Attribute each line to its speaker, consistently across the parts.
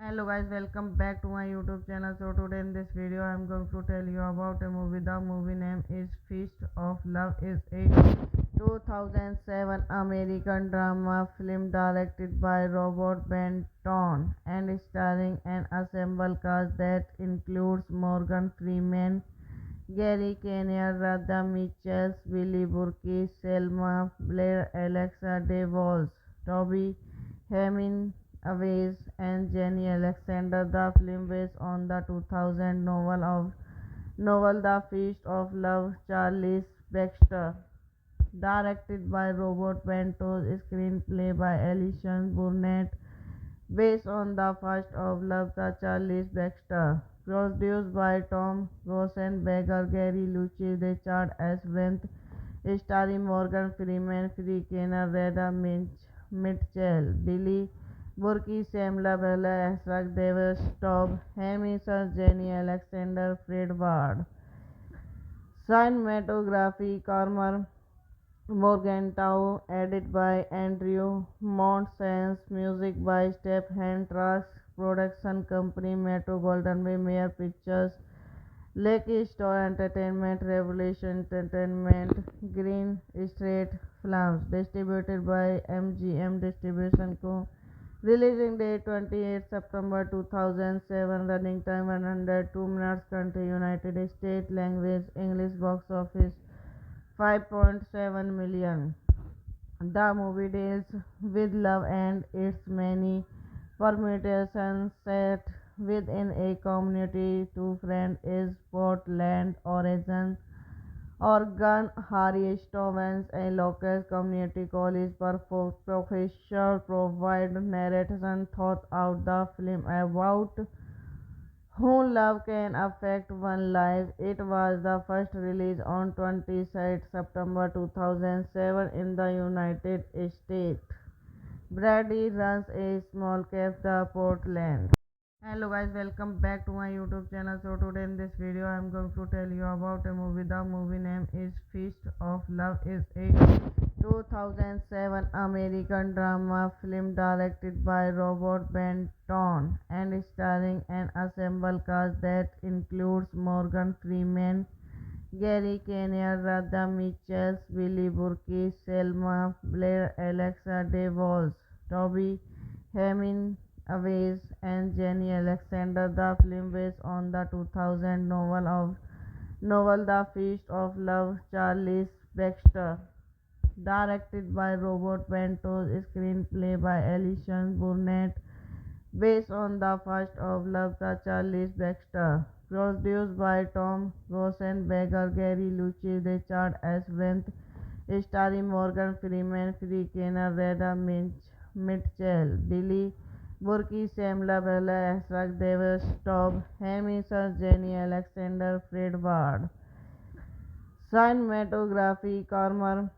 Speaker 1: Hello guys, welcome back to my YouTube channel. So today in this video I am going to tell you about a movie. The movie name is Feast of Love. Is a 2007 American drama film directed by Robert Benton and starring an assembled cast that includes Morgan Freeman, Gary Kinnear, Radha Mitchell, Billy Burke, Selma Blair, Alexa DeVos, Toby Hemingway, and Jenny Alexander. The film based on the 2000 novel The Feast of Love, Charles Baxter. Directed by Robert Benton, screenplay by Alison Burnett, based on the first of Love, the Charles Baxter. Produced by Tom Rosenberger, Gary Lucci, Richard S. Brent, starring Morgan Freeman, Free Kenner, Reda Mitchell, Billy Burke, Samla Bella, Asrak Davis, Tob Hemingway, Jenny Alexander, Fred Ward. Cinematography, Cormer Morgenthau, edited by Andrew Montesans, music by Stephen Trax, production company Metro Golden Way, Mayer Pictures, Lake Store Entertainment, Revolution Entertainment, Green Street Films, distributed by MGM Distribution Co. Releasing date 28 September 2007, running time 102 minutes, country United States, language English, box office 5.7 million. The movie deals with love and its many permutations. Set within a community, two friends is Portland, Oregon. Harry Stevens, a local community college professor, provide narration throughout the film about how love can affect one life. It was the first release on 26 September 2007 in the United States. Brady runs a small cafe, Portland. Hello guys, welcome back to my YouTube channel. So today in this video I am going to tell you about a movie. The movie name is Feast of Love. Is a 2007 American drama film directed by Robert Benton and starring an ensemble cast that includes Morgan Freeman, Gary Kinnear, Radha Mitchell, Billy Burke, Selma Blair, Alexa DeVos, Toby Hemingway, and Jenny Alexander. The film based on the 2000 novel The Feast of Love, Charles Baxter. Directed by Robert Benton, screenplay by Alison Burnett, based on the first of Love, the Charles Baxter. Produced by Tom Rosenberger, Gary Lucci, Richard S. Brent, starring Morgan Freeman, Free Kenner, Reda Mitchell, Billy Burke, Samla Bella, Asrak Davis, Tob Hemingway, Jenny Alexander, Fred Ward. Cinematography Carmer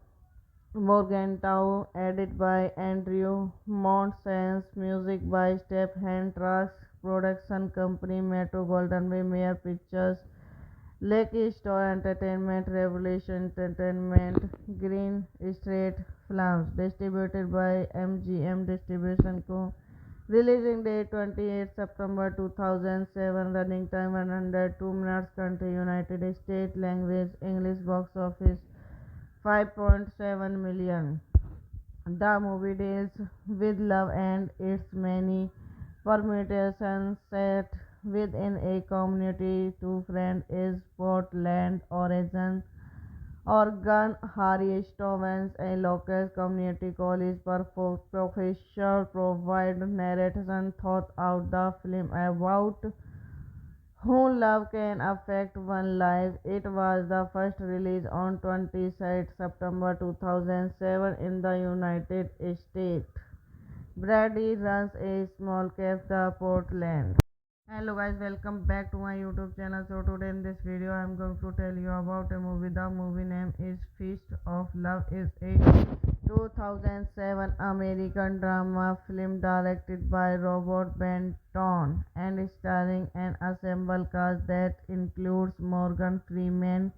Speaker 1: Morgenthau, edit by Andrew Montesans, music by Stephen Trax, production company Metro Golden Way, Mayer Pictures, Lucky Star Entertainment, Revolution Entertainment, Green Street Films, distributed by MGM Distribution Co. Releasing date 28 September 2007, running time 102 minutes, country United States, language English, box office 5.7 million. The movie deals with love and its many permutations set within a community. Two friends is Portland, Oregon. Harry Stevens, a local community college professor, provide narration throughout the film about how love can affect one life. It was the first release on 26 September 2007 in the United States. Brady runs a small cafe, Portland. Hello guys, welcome back to my YouTube channel. So today in this video I am going to tell you about a movie. The movie name is Feast of Love. Is a 2007 American drama film directed by Robert Benton and starring an ensemble cast that includes Morgan Freeman,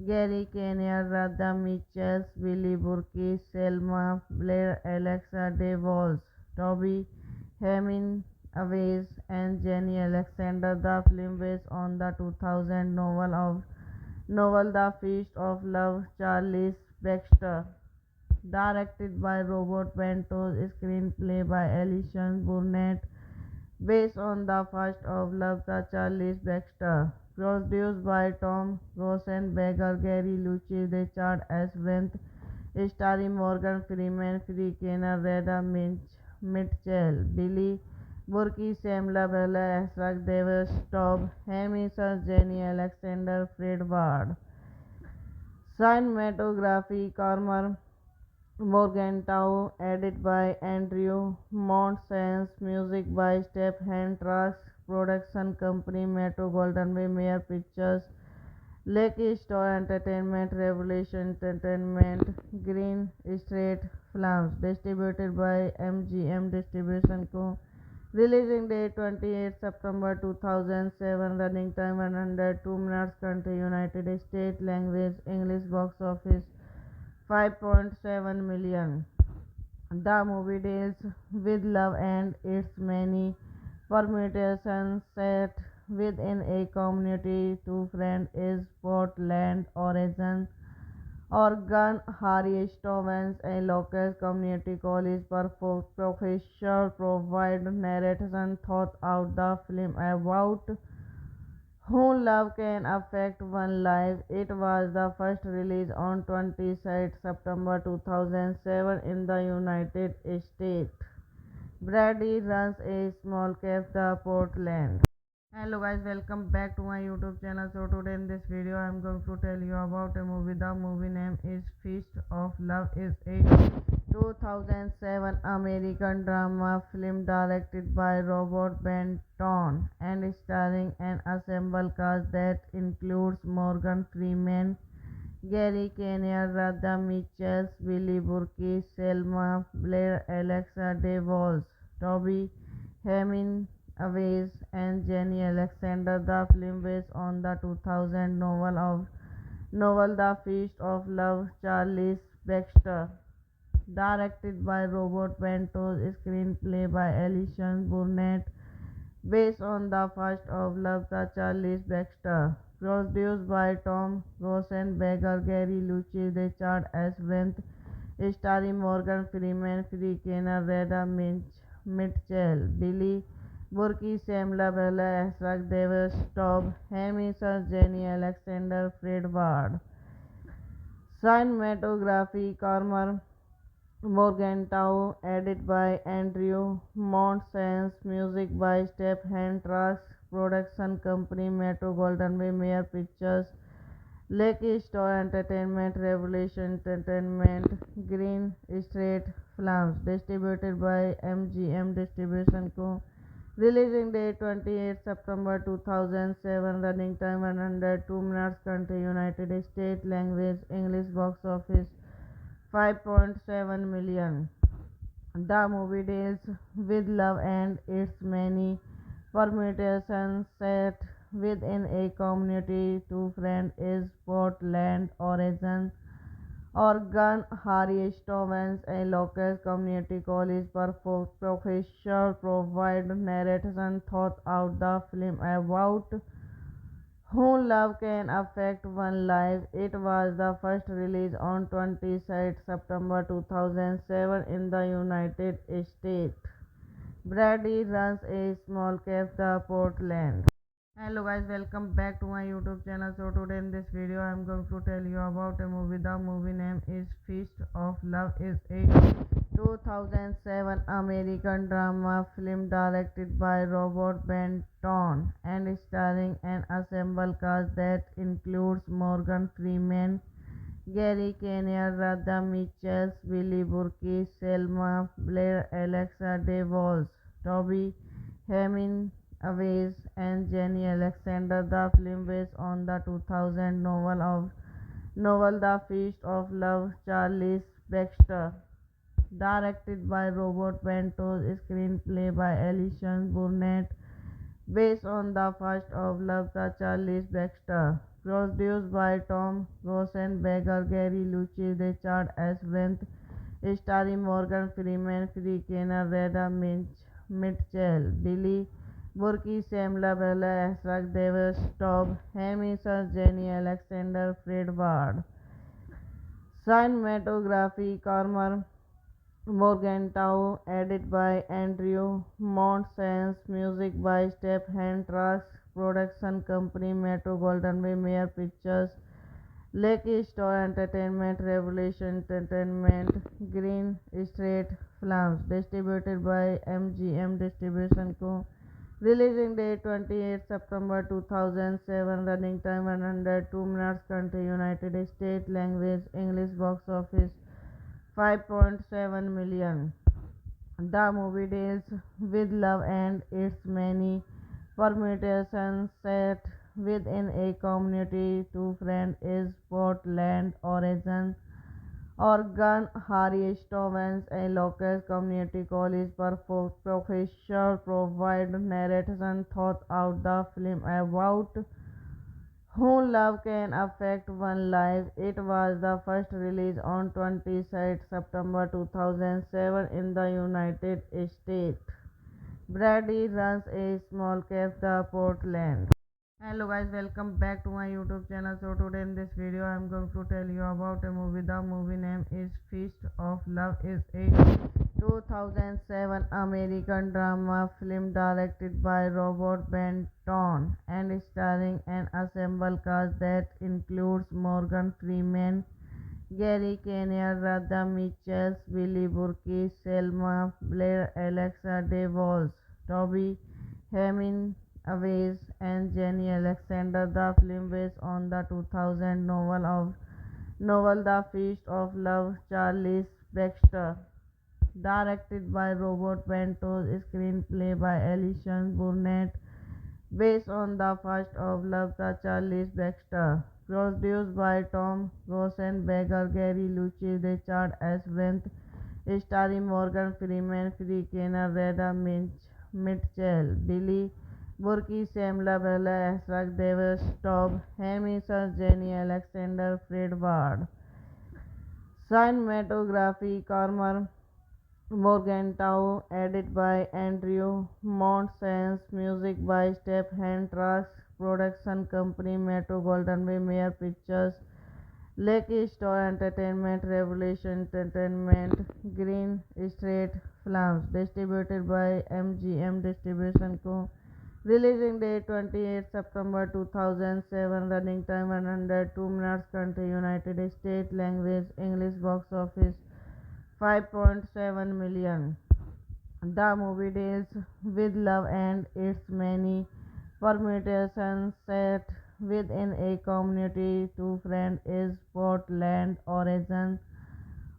Speaker 1: Gary Kinnear, Radha Mitchell, Billy Burke, Selma Blair, Alexa DeVos, Toby Hemingway, and Jenny Alexander. The film based on the 2000 novel The Feast of Love, Charles Baxter. Directed by Robert Bentos, screenplay by Alison Burnett, based on the first of Love, the Charles Baxter. Produced by Tom Rosenberger, Gary Lucas, Richard S. Brent, starring Morgan Freeman, Free Kenner, Reda Mitchell, Billy Burke, Samla Bella, Asrak Davis, Tob Hemingway, Jenny Alexander, Fred Ward. Cinematography Carmer Morgenthau, edit by Andrew Montesans, music by Stephen Trax, production company Metro Golden Way, Mayer Pictures, Lucky Star Entertainment, Revolution Entertainment, Green Street Films, distributed by MGM Distribution Co. Releasing date 28 September 2007, running time 102 minutes, country United States, language English, box office 5.7 million. The movie deals with love and its many permutations set within a community. Two friends is Portland, Oregon. Harry Stevens, a local community college professor, provide narration throughout the film about how love can affect one life. It was the first release on 26 September 2007 in the United States. Brady runs a small cafe, Portland. Hello guys, welcome back to my YouTube channel. So today in this video I am going to tell you about a movie. The movie name is Feast of Love. Is a 2007 American drama film directed by Robert Benton and starring an ensemble cast that includes Morgan Freeman, Gary Kinnear, Radha Mitchell, Billy Burke, Selma Blair, Alexa DeVos, Toby Hemingway, and Jenny Alexander. The film based on the 2000 novel The Feast of Love, Charles Baxter. Directed by Robert Bentos, screenplay by Alison Burnett, based on the first of Love, the Charles Baxter. Produced by Tom Rosenberger, Gary Lucas, Richard S. Brent, starring Morgan Freeman, Free Kenner, Reda Mitchell, Billy Burke, Samla Bella, Asrak Davis, Tob Hemingway, Jenny Alexander, Fred Ward. Cinematography Carmer Morgenthau, edit by Andrew Montesans, music by Stephen Trax, production company Metro Golden Way, Mayer Pictures, Lucky Star Entertainment, Revolution Entertainment, Green Street Films, distributed by MGM Distribution Co. Releasing date 28 September 2007. Running time 102 minutes. Country United States. Language English. Box office 5.7 million. The movie deals with love and its many permutations. Set within a community, two friends is Portland, Oregon. Oregon, Harry Stevens, a local community college professor, provide narration throughout the film about how love can affect one life. It was the first release on 26 September 2007 in the United States. Brady runs a small cafe, Portland. Hello guys, welcome back to my YouTube channel. So today in this video I am going to tell you about a movie. The movie name is Feast of Love. Is a 2007 American drama film directed by Robert Benton and starring an ensemble cast that includes Morgan Freeman, Gary Kinnear, Radha Mitchell, Billy Burke, Selma Blair, Alexa DeVos, Toby Hemingway, and Jenny Alexander. The film based on the 2000 novel The Feast of Love, Charles Baxter. Directed by Robert Bentos, screenplay by Alison Burnett, based on the first of Love, the Charles Baxter. Produced by Tom Rosenberger, Gary Lucci, Richard S. Brent, starring Morgan Freeman, Free Kenner, Reda Mitchell, Billy Burke, Samla Bella, Asrak Davis, Tob Hemingway, Jenny Alexander, Fred Ward. Cinematography, Carmer Morgenthau, edited by Andrew Montesans, music by Stephen Trask, production company Metro Golden Way, Mayer Pictures, Lucky Star Entertainment, Revolution Entertainment, Green Street Films, distributed by MGM Distribution Co. Releasing date 28 September 2007. Running time 102 minutes. Country United States. Language English. Box office 5.7 million. The movie deals with love and its many permutations. Set within a community, two friends is Portland, Oregon. Oregon, Harry Stevens, a local community college professor, provide narration throughout the film about how love can affect one life. It was the first release on 26 September 2007 in the United States. Brady runs a small cafe, Portland. Hello guys, welcome back to my YouTube channel. So today in this video I am going to tell you about a movie. The movie name is Feast of Love. Is a 2007 American drama film directed by Robert Benton and starring an ensemble cast that includes Morgan Freeman, Gary Kinnear, Radha Mitchell, Billy Burke, Selma Blair, Alexa DeVos, Toby Hemingway, and Jenny Alexander. The film based on the 2000 novel The Feast of Love, Charles Baxter. Directed by Robert Bentos, screenplay by Alison Burnett, based on the first of Love, the Charles Baxter. Produced by Tom Rosenberger, Gary Lucci, Richard S. Brent, starring Morgan Freeman, Free Kenner, Reda Mitchell, Billy Burke, Samla Bella, Asrak Davis, Tob Hemingway, Jenny Alexander, Fred Ward. Cinematography, Carmer Morgenthau, edited by Andrew Montesans, music by Stephen Trask, production company Metro Golden Way, Mayer Pictures, Lucky Star Entertainment, Revolution Entertainment, Green Street Films, distributed by MGM Distribution Co. Releasing date 28 September 2007. Running time 102 minutes. Country United States. Language English. Box office 5.7 million. The movie deals with love and its many permutations. Set within a community, two friends is Portland, Oregon.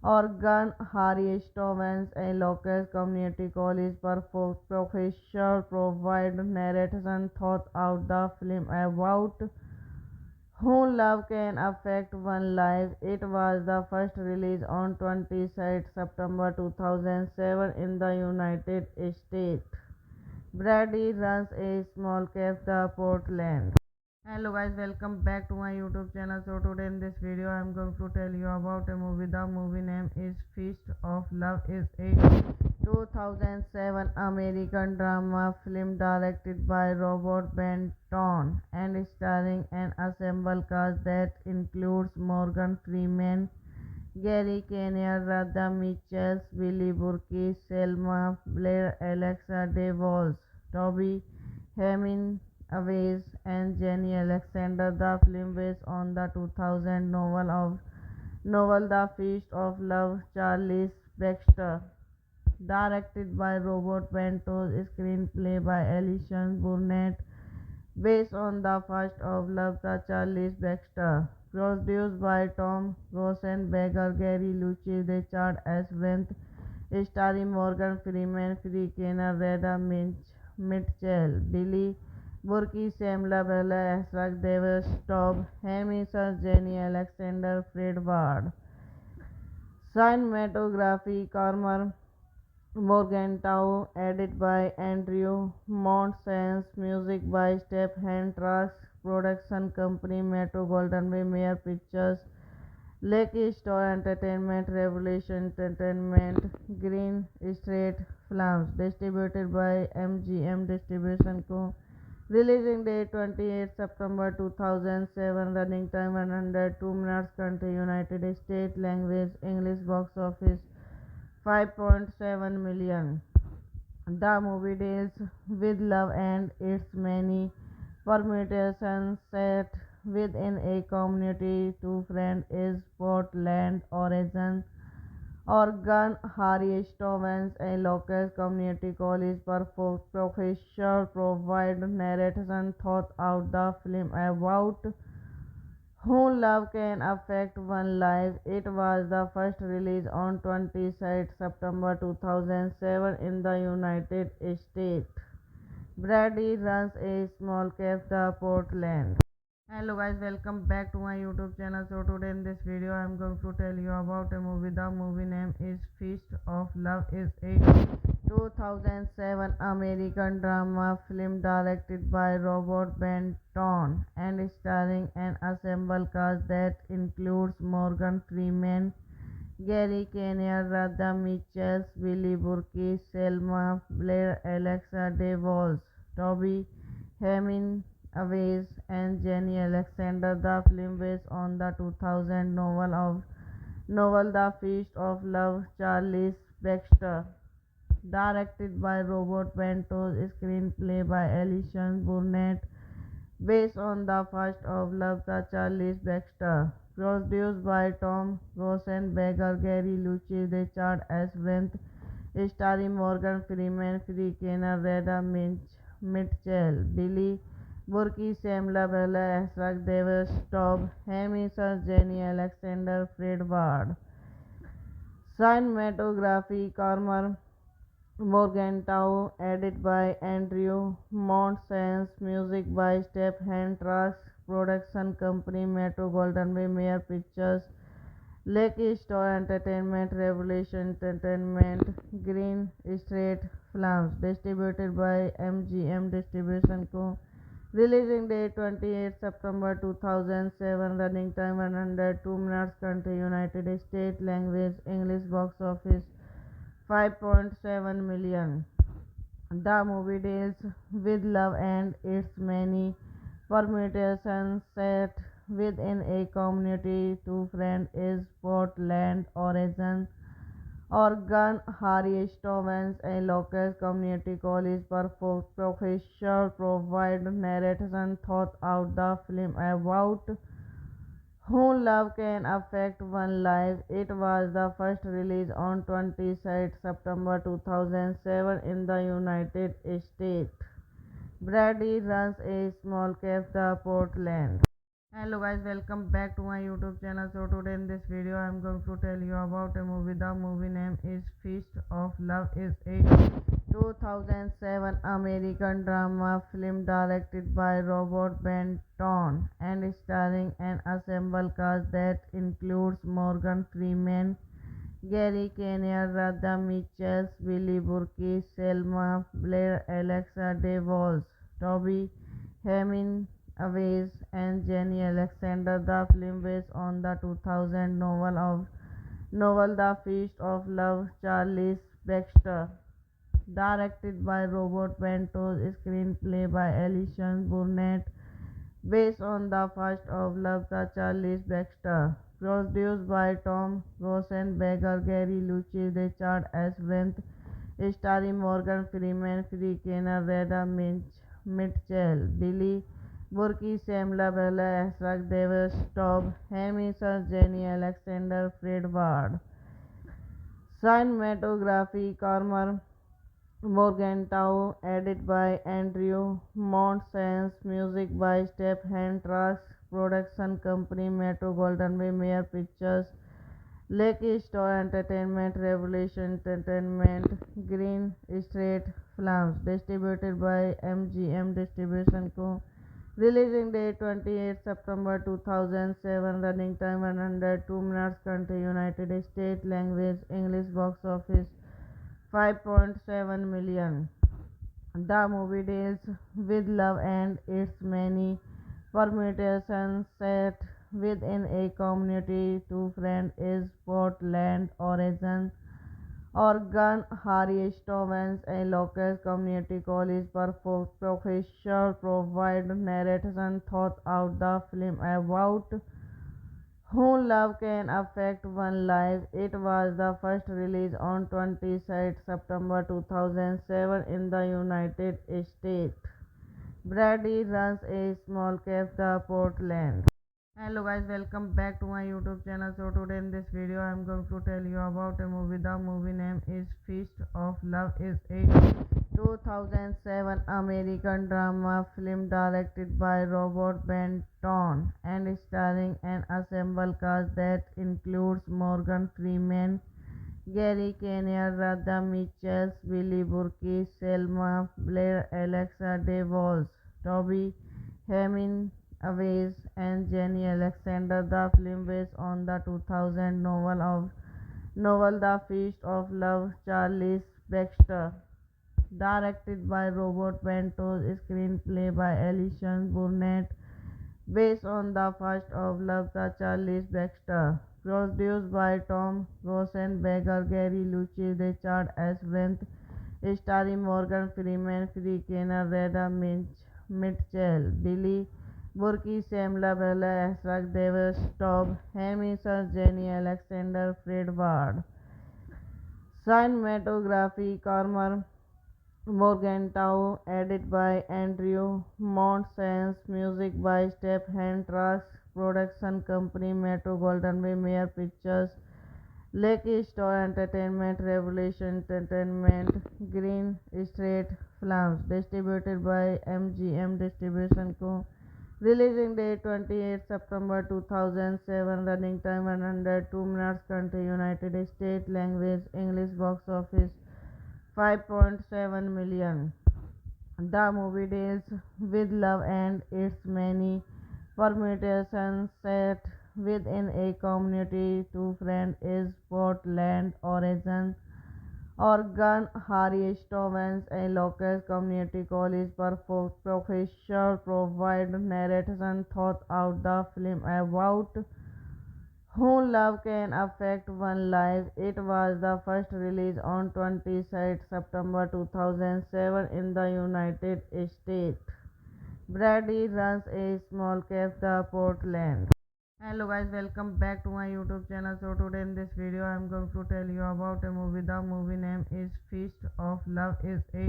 Speaker 1: Oregon Harry Stevens a local community college professor provide narration thought out the film about how love can affect one life. It was the first release on 26 September 2007 in the United States. Brady runs a small cafe Portland. Hello guys, welcome back to my YouTube channel. So today in this video I am going to tell you about a movie. The movie name is Feast of Love. Is a 2007 American drama film directed by Robert Benton and starring an ensemble cast that includes Morgan Freeman, Gary Kinnear, Radha Mitchell, Billy Burke, Selma Blair, Alexa DeVos, Toby Hemingway, and Jenny Alexander. The film based on the 2000 novel The Feast of Love, Charles Baxter. Directed by Robert Bentos, screenplay by Alison Burnett, based on the first of Love, the Charles Baxter. Produced by Tom Rosenberger, Gary Lucci, Richard S. Wendt, starring Morgan Freeman, Free Kenner, Reda Mitchell, Billy Burke, Samla Bella, Asrak Davis, Tob Hemingway, Jenny Alexander, Fred Ward. Cinematography, Cormer Morgenthau, edited by Andrew Montesans, music by Stephen Trask, production company Metro Golden Way, Mayer Pictures, Lucky Star Entertainment, Revolution Entertainment, Green Street Films, distributed by MGM Distribution Co. Releasing date 28 September 2007, running time 102 minutes, country United States, language English, box office 5.7 million. The movie deals with love and its many permutations. Set within a community, two friends is Portland, Oregon. Harry Stevens, a local community college professor, provide narration thought out the film about how love can affect one life. It was the first release on 26 September 2007 in the United States. Brady runs a small cafe Portland. Hello guys, welcome back to my YouTube channel. So today in this video I am going to tell you about a movie. The movie name is Feast of Love. Is a 2007 American drama film directed by Robert Benton and starring an ensemble cast that includes Morgan Freeman, Gary Kinnear, Radha Mitchell, Billy Burke, Selma Blair, Alexa DeVos, Toby Hemingway, and Jenny Alexander. The film based on the 2000 novel The Feast of Love, Charles Baxter. Directed by Robert Bentos, screenplay by Alison Burnett, based on the first of Love, the Charles Baxter. Produced by Tom Rosenberger, Gary Lucci, Richard S. Wendt, starring Morgan Freeman, Free Kenner, Reda Mitchell, Billy Burke, Samla Bella, Asrak Davis, Tob Hemingway, Jenny Alexander, Fred Ward. Cinematography, Cormer Morgenthau, edited by Andrew Montesans, music by Stephen Trask, production company Metro Golden Way, Mayer Pictures, Lucky Star Entertainment, Revolution Entertainment, Green Street Films, distributed by MGM Distribution Co. Releasing date 28 September 2007, running time 102 minutes, country United States, language English, box office 5.7 million. The movie deals with love and its many permutations. Set within a community, two friends is Portland, Oregon. Harry Stevens, a local community college professor, provide narration thought out the film about how love can affect one life. It was the first release on 26 September 2007 in the United States. Brady runs a small cafe Portland. Hello guys, welcome back to my YouTube channel. So today in this video I am going to tell you about a movie. The movie name is Feast of Love. Is a 2007 American drama film directed by Robert Benton and starring an ensemble cast that includes Morgan Freeman, Gary Kinnear, Radha Mitchell, Billy Burke, Selma Blair, Alexa DeVos, Toby Hemingway, and Jenny Alexander. The film based on the 2000 novel The Feast of Love, Charles Baxter. Directed by Robert Bentos, screenplay by Alison Burnett, based on the first of Love, the Charles Baxter. Produced by Tom Rosenberger, Gary Lucci, Richard S. Brent, starring Morgan Freeman, Free Kenner, Reda Mitchell, Billy Burke, Sam Labella, Asrak Davis, Tob Hemingway, Jenny Alexander, Fred Ward. Cinematography, Cormer Morgenthau, edited by Andrew Montesans, music by Stephen Trucks, production company Metro Golden Way, Mayer Pictures, Lake Store Entertainment, Revolution Entertainment, Green Street Films, distributed by MGM Distribution Co. Releasing date 28 September 2007, running time 102 minutes, country United States, language English, box office 5.7 million. The movie deals with love and its many permutations. Set within a community, two friends is Portland, Oregon. Harry Stevens, a local community college professor, provide narration throughout the film about how love can affect one life. It was the first release on 26 September 2007 in the United States. Brady runs a small cafe Portland. Hello guys, welcome back to my YouTube channel. So today in this video I am going to tell you about a movie. The movie name is Feast of Love. Is a 2007 American drama film directed by Robert Benton and starring an ensemble cast that includes Morgan Freeman, Gary Kinnear, Radha Mitchell, Billy Burke, Selma Blair, Alexa DeVos, Toby Hemingway, and Jenny Alexander. The film based on the 2000 novel The Feast of Love, Charles Baxter. Directed by Robert Bentos, screenplay by Alison Burnett, based on the first of Love, the Charles Baxter. Produced by Tom Rosenberger, Gary Lucci, Richard S. Brent, starring Morgan Freeman, Free Kenner, Reda Mitchell, Billy Burke, Sam Labella, Asrak Davis, Tob Hemingway, Jenny Alexander, Fred Ward. Cinematography, Cormer Morgenthau, edited by Andrew Montesans, music by Stephen Trucks, production company Metro Golden Way, Mayer Pictures, Lake Store Entertainment, Revolution Entertainment, Green Street Films, distributed by MGM Distribution Co. Releasing date 28 September 2007, running time 102 minutes, country United States, language English, box office 5.7 million. The movie deals with love and its many permutations. Set within a community, two friends is Portland, Oregon. Harry Stevens, a local community college professor, provide narration throughout the film about how love can affect one life. It was the first release on 26 September 2007 in the United States. Brady runs a small cafe Portland. Hello guys, welcome back to my YouTube channel. So today in this video I am going to tell you about a movie. The movie name is Feast of Love. Is a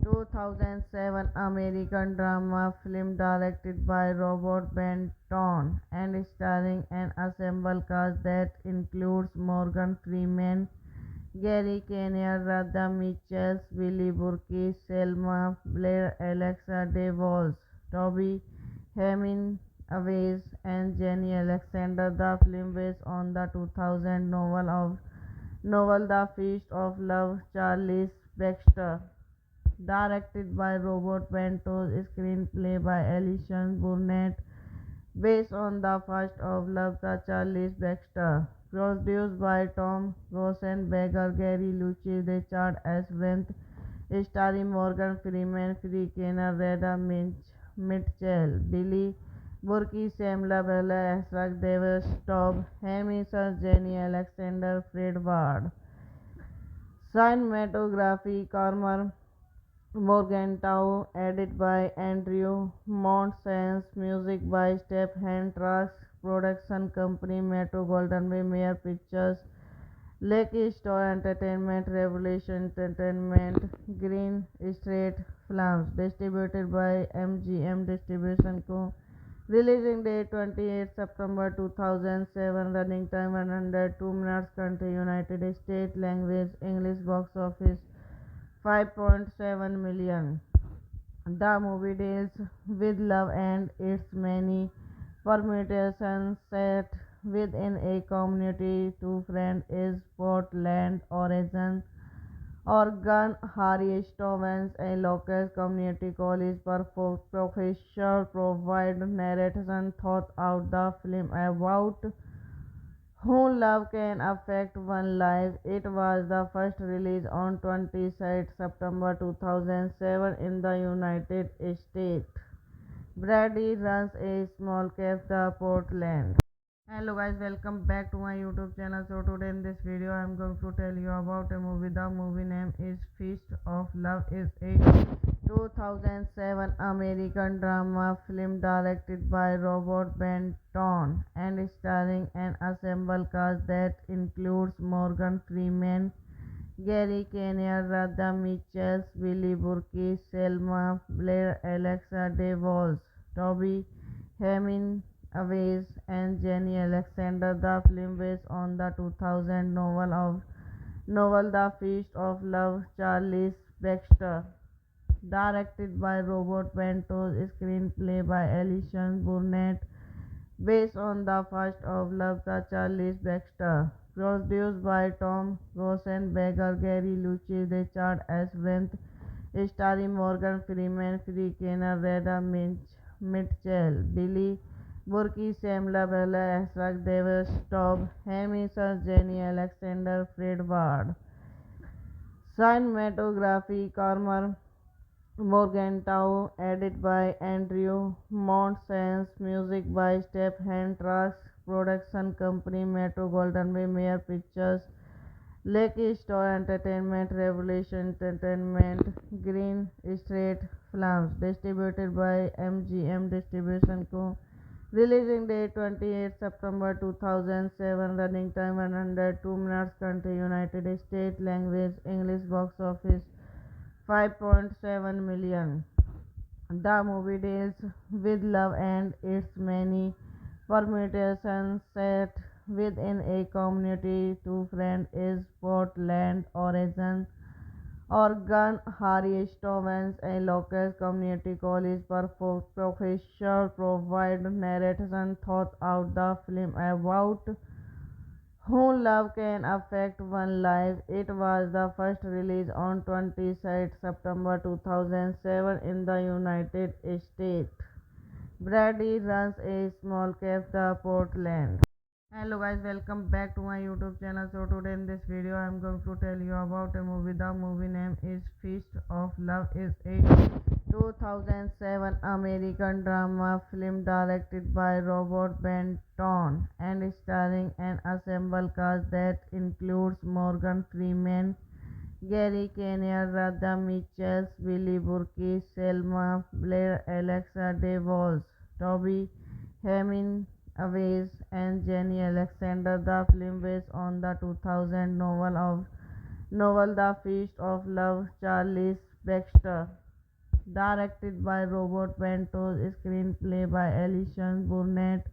Speaker 1: 2007 American drama film directed by Robert Benton and starring an ensemble cast that includes Morgan Freeman, Gary Kinnear, Radha Mitchell, Billy Burke, Selma Blair, Alexa DeVos, Toby Hemingway, Aves, and Jenny Alexander. The film based on the 2000 novel The Feast of Love, Charles Baxter. Directed by Robert Ventos, screenplay by Alison Burnett, based on the first of Love, the Charles Baxter. Produced by Tom Rosenberger, Gary Lucas, Richard S. Wendt, starring Morgan Freeman, Free Kenner, Reda Mitchell, Billy Burke, Sam Labella, Asrak Davis, Tob Hamish, Jenny Alexander, Fred Ward. Cinematography, Cormer Morgenthau, edited by Andrew Montesans, music by Stephen Trax, production company Metro Golden Way, Mayer Pictures, Lake Store Entertainment, Revolution Entertainment, Green Street Films, distributed by MGM Distribution Co. Releasing date 28 September 2007, running time 102 minutes, country United States, language English, box office 5.7 million. The movie deals with love and its many permutations. Set within a community, two friends is Portland, Oregon. Harry Stevens, a local community college professor, provide narration throughout the film about who love can affect one life. It was the first release on 26 September 2007 in the United States. Brady runs a small cafe, Portland. Hello guys, welcome back to my YouTube channel. So today in this video I am going to tell you about a movie. The movie name is Feast of Love. Is a 2007 American drama film directed by Robert Benton and starring an ensemble cast that includes Morgan Freeman, Gary Kinnear, Radha Mitchell, Billy Burke, Selma Blair, Alexa DeVos, Toby Hemming, Aves, and Jenny Alexander. The film based on the 2000 novel The Feast of Love, Charles Baxter. Directed by Robert Ventos, screenplay by Alison Burnett, based on the first of Love, the Charles Baxter. Produced by Tom Rosenberger, Gary Lucas, Richard S. Wendt, starring Morgan Freeman, Free Kenner, Reda Mitchell, Billy Burke, Sam Labella, Asrak Davis, Tob Hamish, Jenny Alexander, Fred Ward. Cinematography, Cormer Morgenthau, edited by Andrew Montesans, music by Stephen Trax, production company Metro Golden Way, Mayer Pictures, Lake Store Entertainment, Revolution Entertainment, Green Street Films, distributed by MGM Distribution Co. Releasing date 28 September 2007, running time 102 minutes, country United States, language English, box office 5.7 million. The movie deals with love and its many permutations. Set within a community, two friends is Portland, Oregon. Harry Stevens, a local community college professor, provide narration throughout the film about who love can affect one life. It was the first release on 26 September 2007 in the United States. Brady runs a small cafe, Portland. Hello guys, welcome back to my YouTube channel. So today in this video I am going to tell you about a movie. The movie name is Feast of Love. Is a 2007 American drama film directed by Robert Benton and starring an ensemble cast that includes Morgan Freeman, Gary Kinnear, Radha Mitchell, Billy Burke, Selma Blair, Alexa DeVos, Toby Hemming, Aves, and Jenny Alexander. The film based on the 2000 novel The Feast of Love, Charles Baxter. Directed by Robert Ventos, screenplay by Alison Burnett,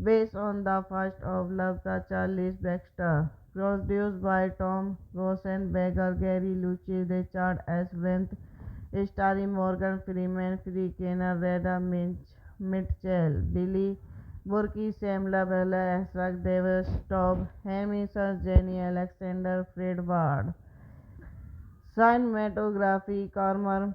Speaker 1: based on the first of Love, the Charles Baxter. Produced by Tom Rosenberger, Gary Lucas, Richard S. Wendt, starring Morgan Freeman, Free Kenner, Reda Mitchell, Billy Burke, Sam Labella, Esrak Davis, Tob, Hemiser, Jenny Alexander, Fred Ward. Cinematography, Cormer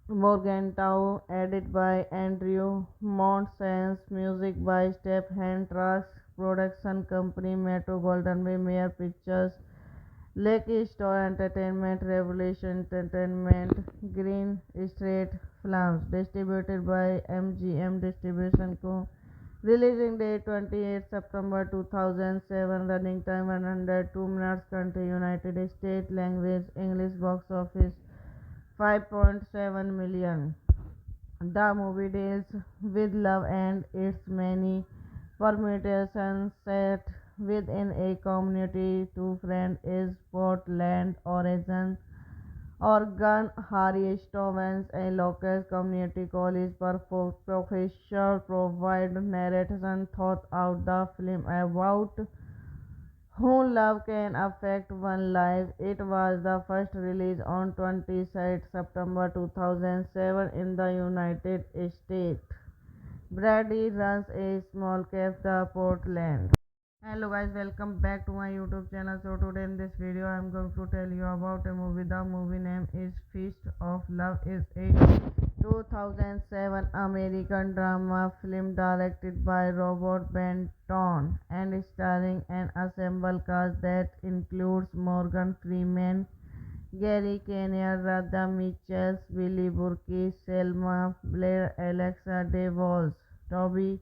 Speaker 1: Morgenthau, edit by Andrew Montesans, music by Stephen Trask, production company Metro Golden Way, Mayer Pictures, Lucky Star Entertainment, Revolution Entertainment, Green Street Films, distributed by MGM Distribution Co. Releasing date 28 September 2007, running time 102 minutes, country United States, language English, box office 5.7 million. The movie deals with love and its many permutations set within a community. Two friends is Portland, Oregon, Harry Stevens, a local community college professor, provide narration throughout the film about how love can affect one life. It was the first release on 26 September 2007 in the United States. Brady runs a small cafe, Portland. Hello guys, welcome back to my YouTube channel. So today in this video I am going to tell you about a movie. The movie name is Feast of Love. Is a 2007 American drama film directed by Robert Benton and starring an ensemble cast that includes Morgan Freeman, Gary Kinnear, Radha Mitchell, Billy Burke, Selma Blair, Alexa DeVos, Toby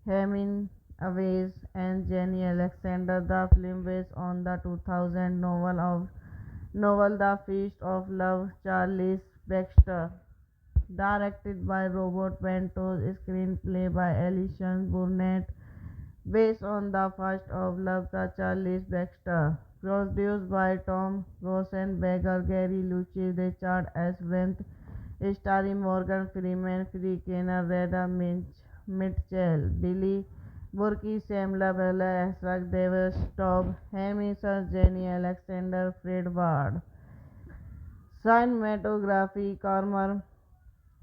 Speaker 1: Hemingway, and Jenny Alexander. The film based on the 2000 novel The Feast of Love, Charles Baxter. Directed by Robert Benton, screenplay by Alison Burnett, based on The First of Love, the Charles Baxter. Produced by Tom Rosenberger, Gary Lucci, Richard S. Brent, starring Morgan Freeman, Free Kenner, Reda Mitchell, Billy Burke, Sam Labella, Esrak Davis, Tob, Hemiser, Jenny Alexander, Fred Ward. Cinematography, Cormer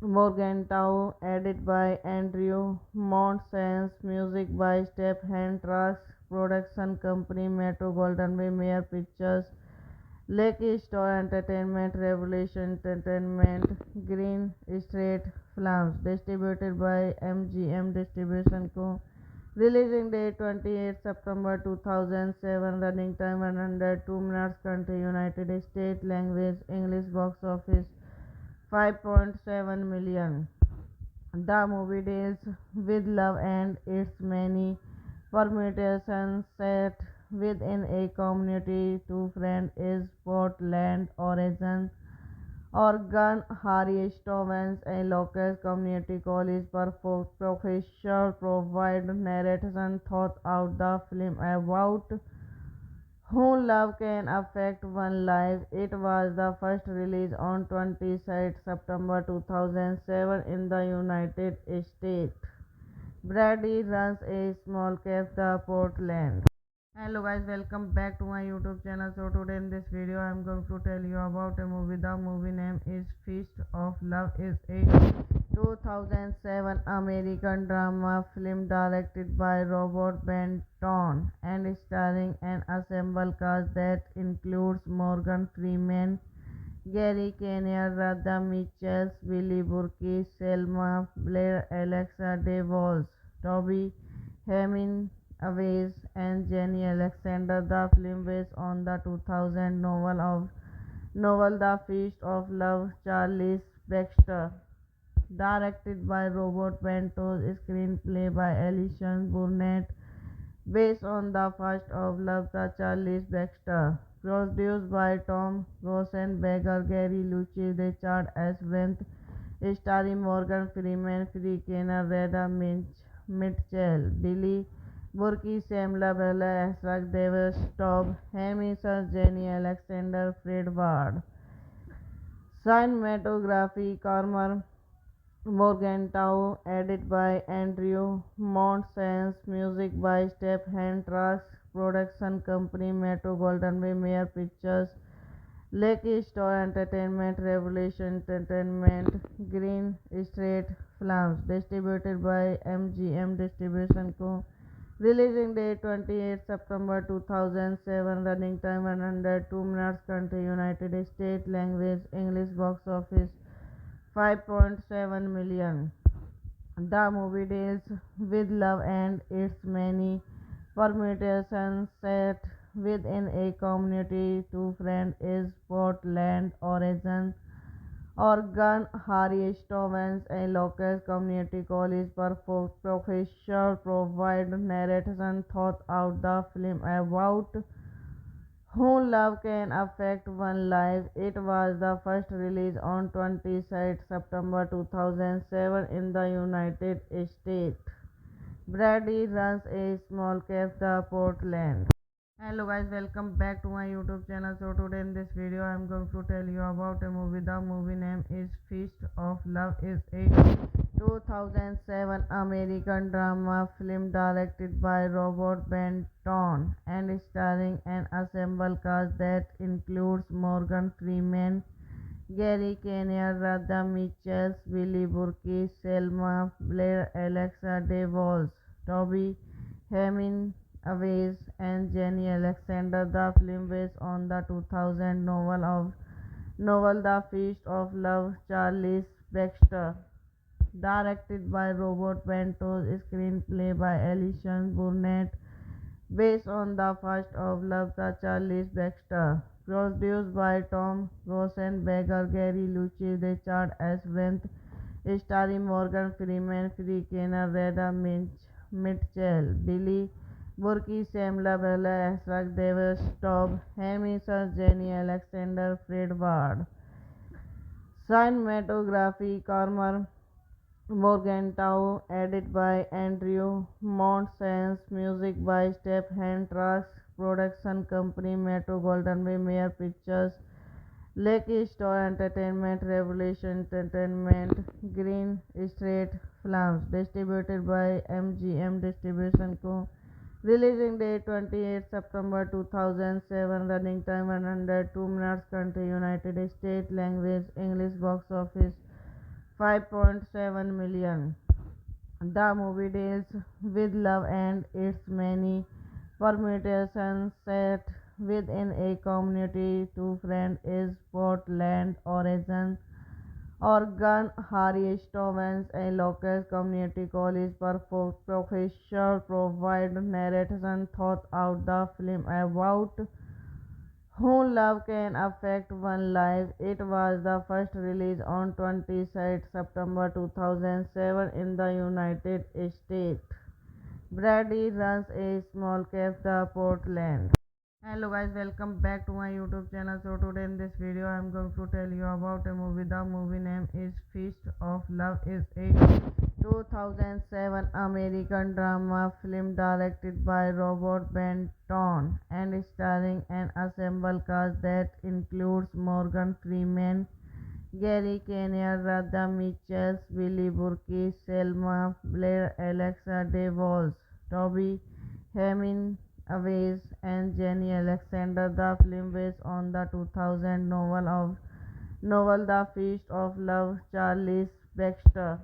Speaker 1: Morgenthau, edit by Andrew Montesans, music by Stephen Trask, production company Metro Golden Way, Mayer Pictures, Lucky Star Entertainment, Revolution Entertainment, Green Street Films, distributed by MGM Distribution Co. Releasing date 28 September 2007, running time 102 minutes, country United States, language English, box office 5.7 million. The movie deals with love and its many permutations set within a community. Two friends is Portland, Oregon, Harry Stevens, a local community college professor, provide narration throughout the film about how love can affect one life. It was the first release on 26 September 2007 in the United States. Brady runs a small cafe, Portland. Hello guys, welcome back to my YouTube channel. So today in this video I am going to tell you about a movie. The movie name is Feast of Love. Is a 2007 American drama film directed by Robert Benton and starring an ensemble cast that includes Morgan Freeman, Gary Kinnear, Radha Mitchell, Billy Burke, Selma Blair, Alexa DeVos, Toby Hemingway, and Jenny Alexander. The film based on the 2000 novel The Feast of Love, Charles Baxter. Directed by Robert Benton, screenplay by Alison Burnett, based on The First of Love, the Charles Baxter. Produced by Tom Rosenberger, Gary Lucci, Richard S. Brent, starring Morgan Freeman, Free Kenner, Reda Mitchell, Billy Burke, Sam Labella, Esrak Davis, Tob, Hemiser, Jenny Alexander, Fred Ward. Cinematography, Cormer Morgenthau, edit by Andrew Montesans, music by Stephen Trask, production company Metro Golden Way, Mayer Pictures, Lucky Star Entertainment, Revolution Entertainment, Green Street Films, distributed by MGM Distribution Co. Releasing date 28 September 2007. Running time 102 minutes. Country United States. Language English. Box office 5.7 million. The movie deals with love and its many permutations. Set within a community, two friends is Portland, Oregon. Oregon, Harry Stevens, a local community college professor, provide narration throughout the film about how love can affect one life. It was the first release on 26 September 2007 in the United States. Brady runs a small cafe, Portland. Hello guys, welcome back to my YouTube channel. So today in this video I am going to tell you about a movie. The movie name is Feast of Love. Is a 2007 American drama film directed by Robert Benton and starring an ensemble cast that includes Morgan Freeman, Gary Kinnear, Radha Mitchell, Billy Burke, Selma Blair, Alexa DeVos, Toby Hemingway, and Jenny Alexander. The film based on the 2000 novel The Feast of Love, Charles Baxter. Directed by Robert Bentos, screenplay by Alison Burnett, based on the first of Love, the Charles Baxter. Produced by Tom Rosenberger, Gary Lucci, Richard S. Brent, starring Morgan Freeman, Free Kenner, Reda Mitchell, Billy Burke, Sam Labella, Asrak Davis, Tob Hemingway, Jenny Alexander, Fred Ward. Cinematography, Cormer Morgenthau, edited by Andrew Montesans, music by Stephen Trask, production company Metro Golden Way, Mayer Pictures, Lucky Star Entertainment, Revolution Entertainment, Green Street Films, distributed by MGM Distribution Co. Releasing date 28 September 2007. Running time 102 minutes. Country United States. Language English. Box office 5.7 million. The movie deals with love and its many permutations. Set within a community, two friends is Portland, Oregon. Oregon, Harry Stevens, a local community college professor, provide narration throughout the film about how love can affect one life. It was the first release on 26 September 2007 in the United States. Brady runs a small cafe, Portland. Hello guys, welcome back to my YouTube channel. So today in this video I am going to tell you about a movie. The movie name is Feast of Love. Is a 2007 American drama film directed by Robert Benton and starring an ensemble cast that includes Morgan Freeman, Gary Kinnear, Radha Mitchell, Billy Burke, Selma Blair, Alexa DeVos, Toby Hemingway, and Jenny Alexander. The film based on the 2000 novel The Feast of Love, Charles Baxter.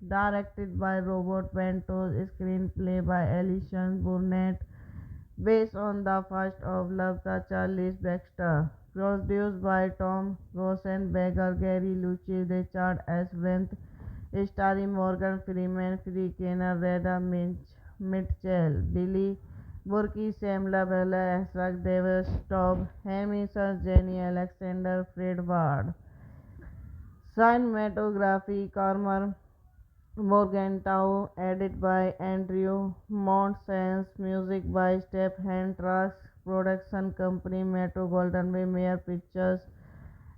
Speaker 1: Directed by Robert Bentos, screenplay by Alison Burnett, based on the first of Love, the Charles Baxter. Produced by Tom Rosenberger, Gary Lucci, Richard S. Brent, starring Morgan Freeman, Free Kenner, Reda Mitchell, Billy Burke, Sam Labella, Asrak Davis, Tob Hemingway, Jenny Alexander, Fred Ward. Cinematography, Cormer Morgenthau, edited by Andrew Montesans, music by Stephen Trask, production company Metro Golden Way, Mayer Pictures,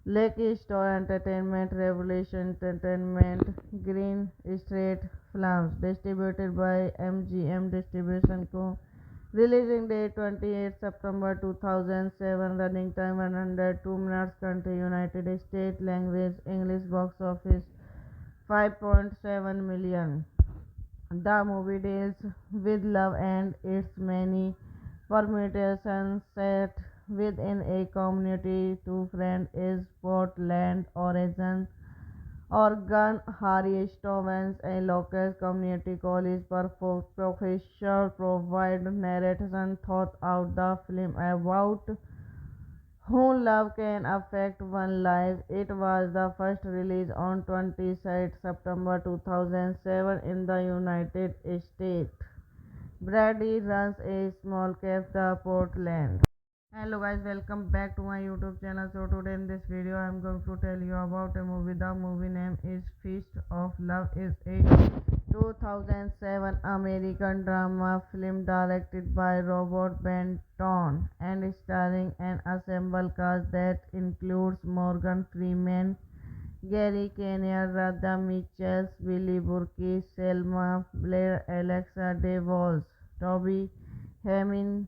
Speaker 1: Lucky Star Entertainment, Revolution Entertainment, Green Street Films, distributed by MGM Distribution Co. Releasing date 28 September 2007. Running time 102 minutes. Country United States. Language English. Box office 5.7 million. The movie deals with love and its many permutations. Set within a community, two friends is Portland, Oregon. Oregon, Harry Stevens, a local community college professor provide narration throughout the film about how love can affect one life. It was the first release on 26 September 2007 in the United States. Brady runs a small cafe Portland. Hello guys, welcome back to my YouTube channel. So today in this video I am going to tell you about a movie. The movie name is Feast of Love. Is a 2007 American drama film directed by Robert Benton and starring an ensemble cast that includes Morgan Freeman, Gary Kinnear, Radha Mitchell, Billy Burke, Selma Blair, Alexa DeVos, Toby Hemingway,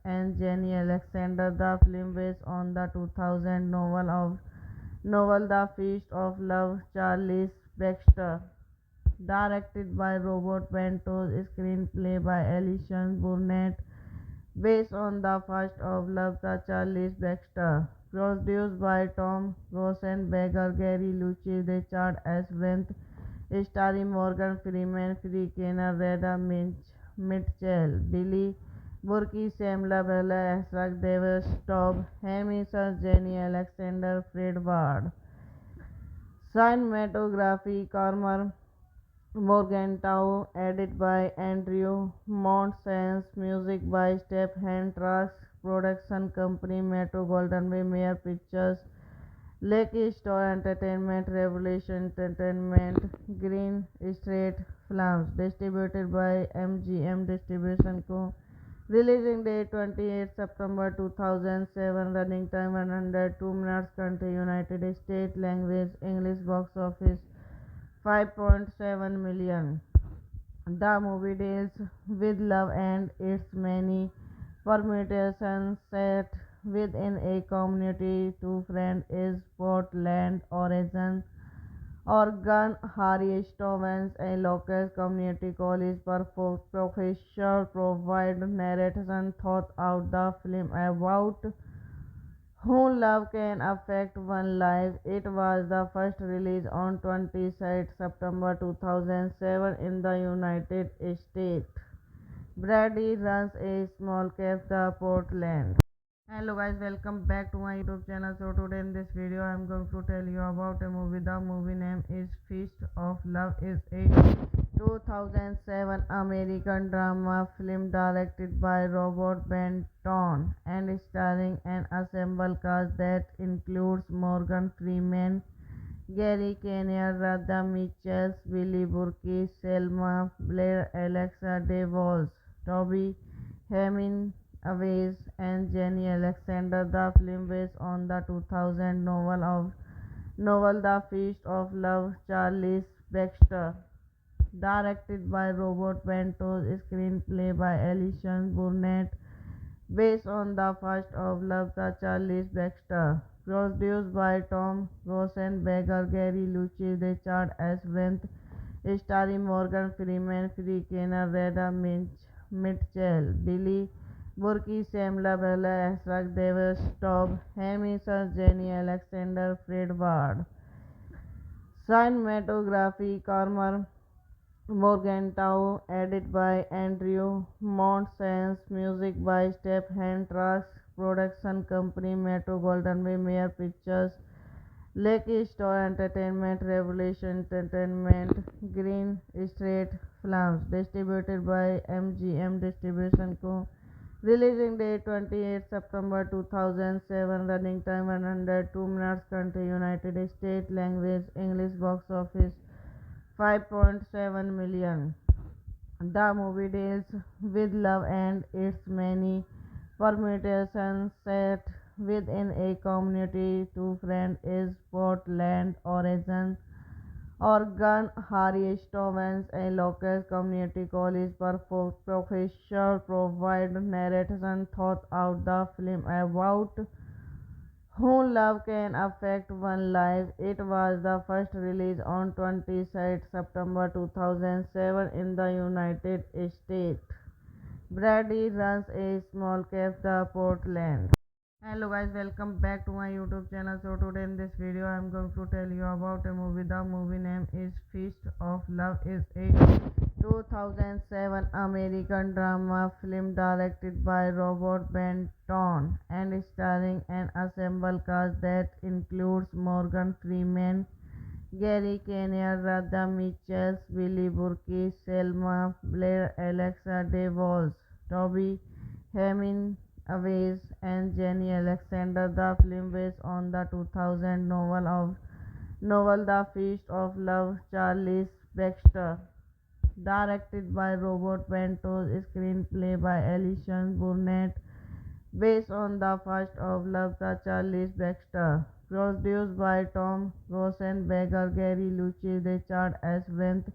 Speaker 1: and Jenny Alexander. The film based on the 2000 novel The Feast of Love, Charles Baxter. Directed by Robert Bentos, screenplay by Alison Burnett, based on the first of Love, the Charles Baxter. Produced by Tom Rosenberger, Gary Lucci, Richard S. Brent, starring Morgan Freeman, Free Kenner, Reda Mitchell, Billy Burke, Samla Bella, Asrak Davis, Tob Hemingway, Jenny Alexander, Fred Ward. Cinematography, Carmer Morgenthau, edited by Andrew Montesans, music by Stephen Trask, production company Metro Golden Way, Mayer Pictures, Lucky Star Entertainment, Revolution Entertainment, Green Street Films, distributed by MGM Distribution Co. Releasing date 28 September 2007, running time 102 minutes, country United States, language English, box office 5.7 million. The movie deals with love and its many permutations. Set within a community, two friends is Portland, Oregon. Harry Stevens, a local community college professor, provide narration throughout the film about how love can affect one life. It was the first release on 26 September 2007 in the United States. Brady runs a small cafe Portland. Hello guys, welcome back to my YouTube channel. So today in this video I am going to tell you about a movie. The movie name is Feast of Love. Is a 2007 American drama film directed by Robert Benton and starring an ensemble cast that includes Morgan Freeman, Gary Kinnear, Radha Mitchell, Billy Burke, Selma Blair, Alexa DeVos, Toby Hemingway, and Jenny Alexander. The film based on the 2000 novel The Feast of Love, Charles Baxter. Directed by Robert Bentos, screenplay by Alison Burnett, based on the first of Love, the Charles Baxter. Produced by Tom Rosenberger, Gary Lucci, Richard S. Brent, starring Morgan Freeman, Free Kenner, Reda Mitchell, Billy Burke, Samla Bella, Asrak Davis, Tob Hemingway, Jenny Alexander, Fred Ward. Cinematography, Carmer Morgenthau, edited by Andrew Montesans, music by Stephen Trask, production company Metro Golden Way, Mayer Pictures, Lucky Star Entertainment, Revolution Entertainment, Green Street Films, distributed by MGM Distribution Co. Releasing date 28 September 2007, running time 102 minutes, country United States, language English, box office 5.7 million. The movie deals with love and its many permutations. Set within a community, two friends is Portland, Oregon. Harry Stevens, a local community college professor, provide narration throughout the film about how love can affect one life. It was the first release on 26 September 2007 in the United States. Brady runs a small cafe Portland. Hello guys, welcome back to my YouTube channel. So today in this video I am going to tell you about a movie. The movie name is Feast of Love. Is a 2007 American drama film directed by Robert Benton and starring an ensemble cast that includes Morgan Freeman, Gary Kinnear, Radha Mitchell, Billy Burke, Selma Blair, Alexa DeVos, Toby Hemingway, and Jenny Alexander. The film based on the 2000 novel The Feast of Love, Charles Baxter, directed by Robert Bentos, screenplay by Alison Burnett, based on the first of Love, the Charles Baxter, produced by Tom Rosenberger, Gary Lucci, Richard S. Wendt,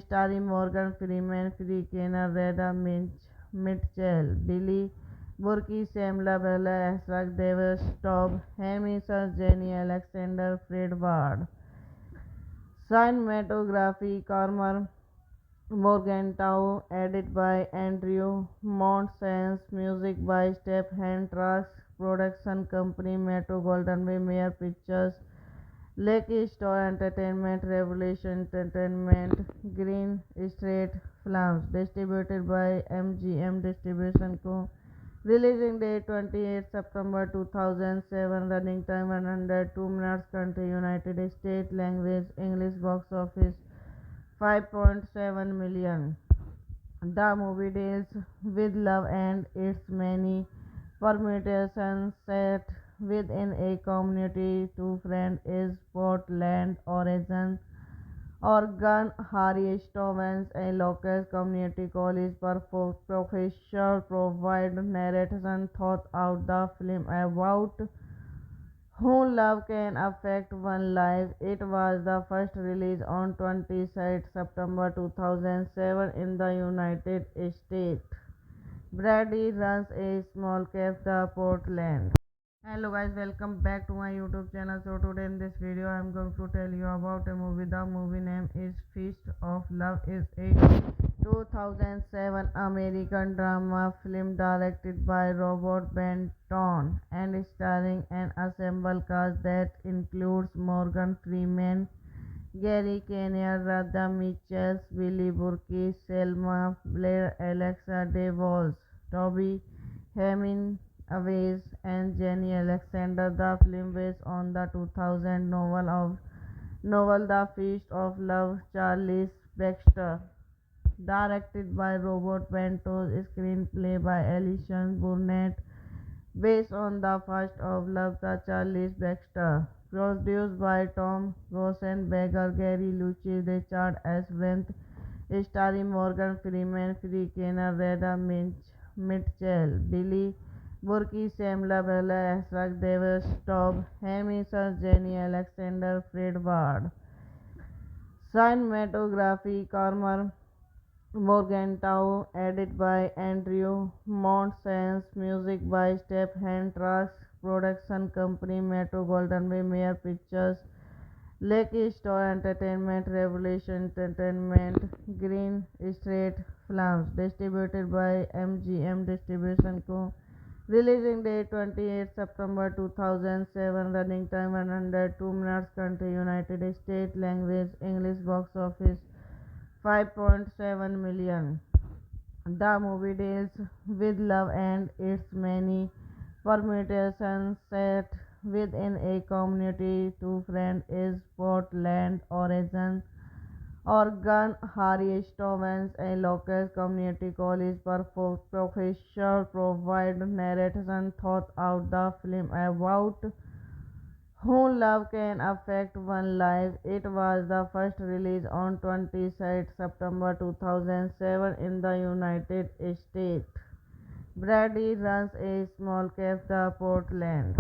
Speaker 1: starring Morgan Freeman, Free Kenner, Reda Mitchell, Billy Burke, Samla Bella, Asrak Davis, Tob Hemingway, Jenny Alexander, Fred Ward. Cinematography, Cormer Morgenthau, edited by Andrew Montesans, music by Stephen Trucks, production company Metro Golden Way, Mayer Pictures, Lucky Star Entertainment, Revolution Entertainment, Green Street Films, distributed by MGM Distribution Co. Releasing date 28 September 2007, running time 102 minutes, country United States, language English, box office 5.7 million. The movie deals with love and its many permutations. Set within a community, two friends is Portland, Oregon. Harry Stevens, a local community college professor, provide narration throughout the film about how love can affect one life. It was the first release on 26 September 2007 in the United States. Brady runs a small cafe, Portland. Hello guys, welcome back to my YouTube channel. So today in this video I am going to tell you about a movie. The movie name is Feast of Love. Is a 2007 American drama film directed by Robert Benton and starring an ensemble cast that includes Morgan Freeman, Gary Kinnear, Radha Mitchell, Billy Burke, Selma Blair, Alexa DeVos, Toby Hemingway, and Jenny Alexander. The film based on the 2000 novel The Feast of Love, Charles Baxter, directed by Robert Bentos, screenplay by Alison Burnett, based on the first of Love, the Charles Baxter, produced by Tom Rosenberger, Gary Lucci, Richard S. Wendt, starring Morgan Freeman, Free Kenner, Reda Mitchell, Billy Burke, Samla Bella, Asrak Davis, Tob Hemingway, Jenny Alexander, Fred Ward. Cinematography, Cormer Morgenthau, edited by Andrew Montesans, music by Stephen Trucks, production company Metro Golden Way, Mayer Pictures, Lucky Star Entertainment, Revolution Entertainment, Green Street Films, distributed by MGM Distribution Co. Releasing date 28 September 2007, running time 102 minutes, country United States, language English, box office 5.7 million. The movie deals with love and its many permutations. Set within a community, two friends is Portland, Oregon. Harry Stevens, a local community college professor, provide narration throughout the film about how love can affect one life. It was the first release on 26 September 2007 in the United States. Brady runs a small cafe, Portland.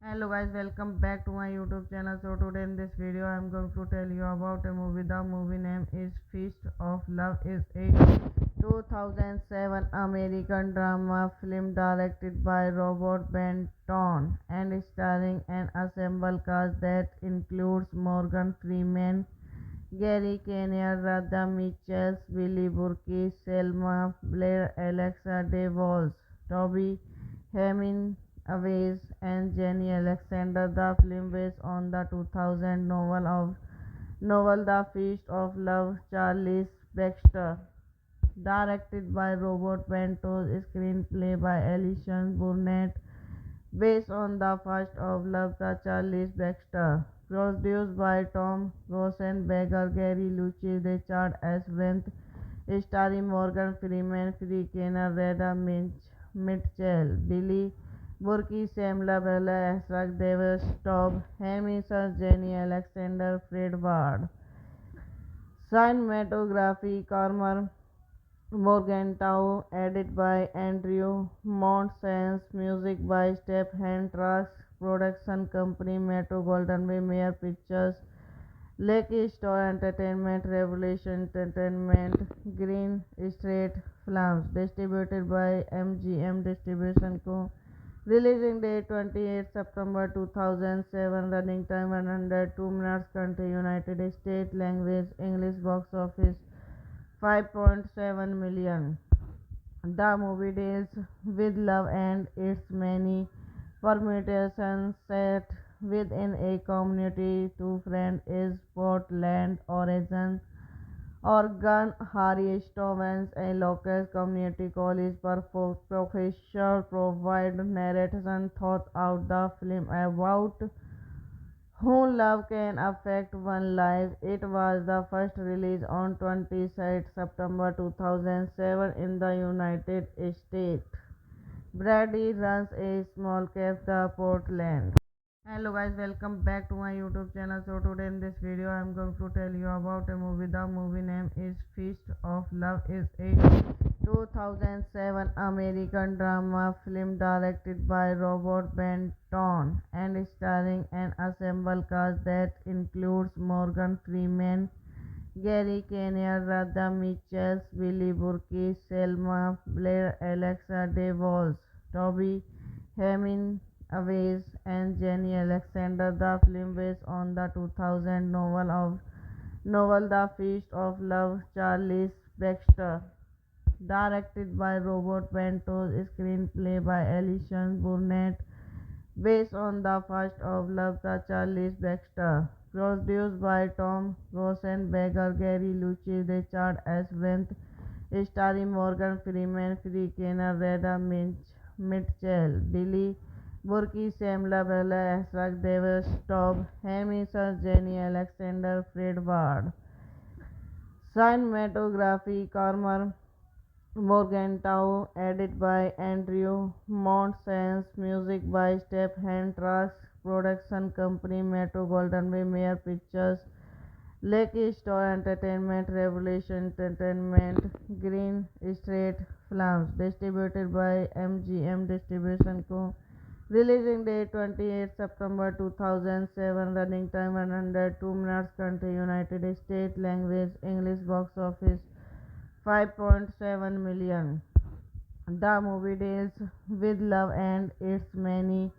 Speaker 1: Hello guys, welcome back to my YouTube channel. So today in this video I am going to tell you about a movie. The movie name is Feast of Love. Is a 2007 American drama film directed by Robert Benton and starring an ensemble cast that includes Morgan Freeman, Gary Kinnear, Radha Mitchell, Billy Burke, Selma Blair, Alexa DeVos, Toby Hemingway, Aves and Jenny Alexander. The film based on the 2000 novel The Feast of Love, Charles Baxter. Directed by Robert Ventos, screenplay by Alison Burnett, based on the first of Love, the Charles Baxter. Produced by Tom Rosenberger, Gary Lucci, Richard S. Brent, starring Morgan Freeman, Free Kenner, Reda Mitchell, Billy Burke, Sam Labella, Asrak Davis, Tob Hamish, Jenny Alexander, Fred Ward. Cinematography, Cormer Morgenthau, edited by Andrew Montesans, music by Stephen Trax, production company Metro Golden Way, Mayer Pictures, Lucky Star Entertainment, Revolution Entertainment, Green Street Films, distributed by MGM Distribution Co. Releasing date 28 September 2007, running time 102 minutes, country United States, language English, box office 5.7 million. The movie deals with love and its many permutations set within a community. Two friends is Portland, Oregon, Harry Stevens, a local community college professor, provide narration throughout the film about how love can affect one life. It was the first release on 26 September 2007 in the United States. Brady runs a small cafe Portland. Hello guys, welcome back to my YouTube channel. So today in this video I am going to tell you about a movie. The movie name is Feast of Love. Is a 2007 American drama film directed by Robert Benton and starring an ensemble cast that includes Morgan Freeman, Gary Kinnear, Radha Mitchell, Billy Burke, Selma Blair, Alexa DeVos, Toby Hemming, Aves and Jenny Alexander. The film based on the 2000 novel The Feast of Love, Charles Baxter. Directed by Robert Ventos, screenplay by Alison Burnett, based on the first of Love, the Charles Baxter. Produced by Tom Rosenberger, Gary Lucci, Richard S. Brent, starring Morgan Freeman, Free Kenner, Reda Mitchell, Billy Burke, Sam Labella, Asrak Davis, Tob Hamish, Jenny Alexander, Fred Ward. Cinematography, Cormer Morgenthau, edited by Andrew Montesans, music by Stephen Trax, production company Metro Golden Way, Mayer Pictures, Lucky Star Entertainment, Revolution Entertainment, Green Street Films, distributed by MGM Distribution Co. Releasing date 28 September 2007, running time 102 minutes, country United States, language English, box office 5.7 million. The movie deals with love and its many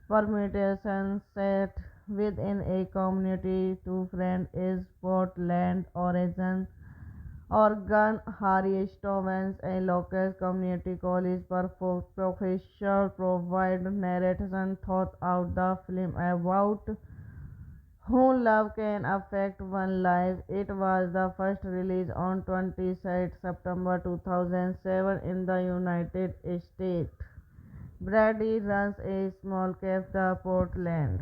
Speaker 1: permutations set within a community. Two friends is Portland, Oregon, Harry Stevens, a local community college professor, provide narration throughout the film about how love can affect one life. It was the first release on 26 September 2007 in the United States. Brady runs a small cafe Portland.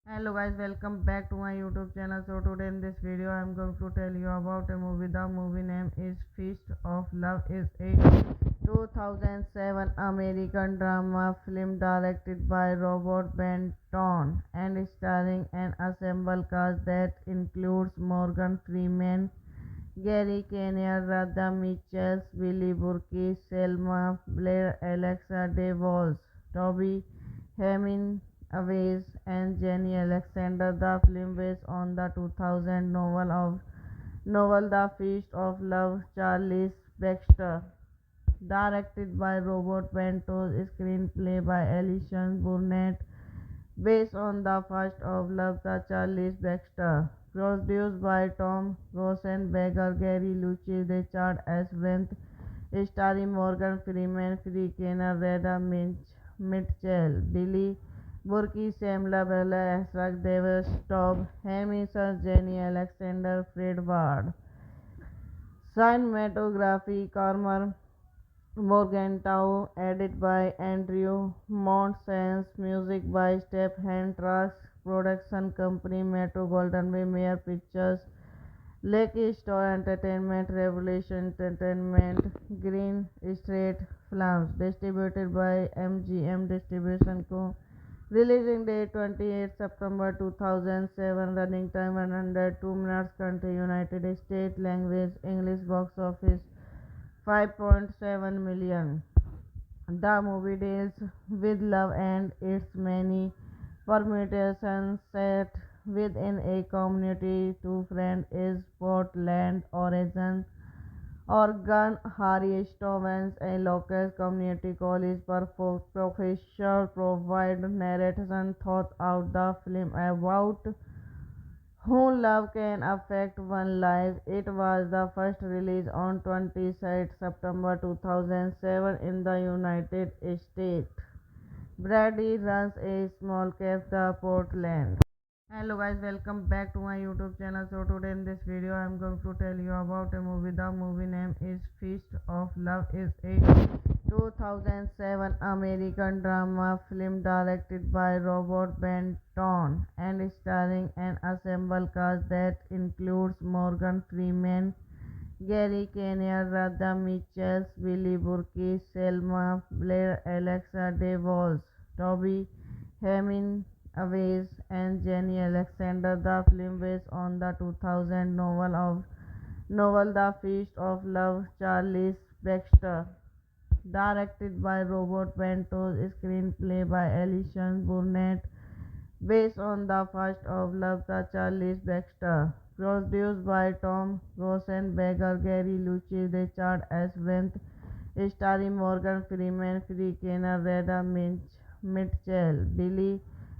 Speaker 1: Hello guys, welcome back to my YouTube channel. So today in this video I am going to tell you about a movie. The movie name is Feast of Love. Is a 2007 American drama film directed by Robert Benton and starring an ensemble cast that includes Morgan Freeman, Gary Kinnear, Radha Mitchell, Billy Burke, Selma Blair, Alexa DeVos, Toby Hemming, Aves and Jenny Alexander. The film based on the 2000 novel The Feast of Love, Charles Baxter. Directed by Robert Ventos, screenplay by Alison Burnett, based on the first of Love, the Charles Baxter. Produced by Tom Rosenberger, Gary Lucci, Richard S. Brent, starring Morgan Freeman, Free Kenner, Reda Mitchell, Billy Burke, Sam Labella, Ezra Davis, Tob Hemiser, Jenny Alexander, Fred Ward. Cinematography, Cormer Morgenthau, edit by Andrew Montesans, music by Stephen Trask, production company Metro Golden Way, Mayer Pictures, Lucky Star Entertainment, Revolution Entertainment, Green Street Films, distributed by MGM Distribution Co. Releasing date 28 September 2007, running time 102 minutes, country United States, language English, box office 5.7 million. The movie deals with love and its many permutations set within a community. Two friends is Portland, Oregon, Harry Stevens, a local community college professor, provide narration throughout the film about how love can affect one life. It was the first release on 26 September 2007 in the United States. Brady runs a small cafe, Portland. Hello guys, welcome back to my YouTube channel. So today in this video I am going to tell you about a movie. The movie name is Feast of Love. Is a 2007 American drama film directed by Robert Benton and starring an ensemble cast that includes Morgan Freeman, Gary Kinnear, Radha Mitchell, Billy Burke, Selma Blair, Alexa DeVos, Toby Hemingway, and Jenny Alexander. The film based on the 2000 novel The Feast of Love, Charles Baxter. Directed by Robert Benton, screenplay by Alison Burnett, based on the first of Love, the Charles Baxter. Produced by Tom Rosenberger, Gary Lucci, Richard S. Brent, starring Morgan Freeman, Free Kenner, Reda Mitchell, Billy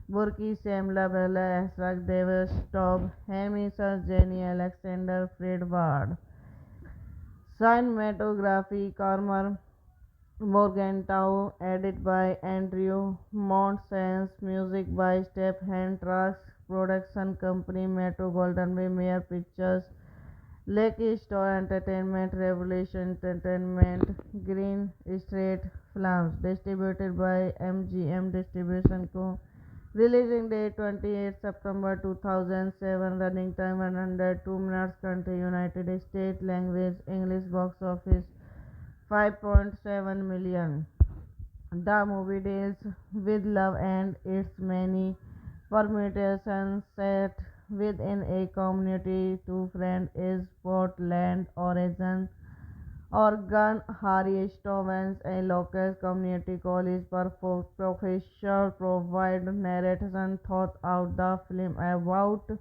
Speaker 1: Burke, Sam Labella, Ezra Davis, Tob Hemiser, Jenny Alexander, Fred Ward. Cinematography, Cormer Morgenthau, edit by Andrew Montesans, music by Stephen Trask, production company Metro Golden Way, Mayer Pictures, Lucky Star Entertainment, Revolution Entertainment, Green Street Films, distributed by MGM Distribution Co. Releasing date 28 September 2007, running time 102 minutes, country United States, language English, box office 5.7 million. The movie deals with love and its many permutations set within a community. Two friends is Portland, Oregon, Harry Stevens, a local community college professor, provide narration throughout the film about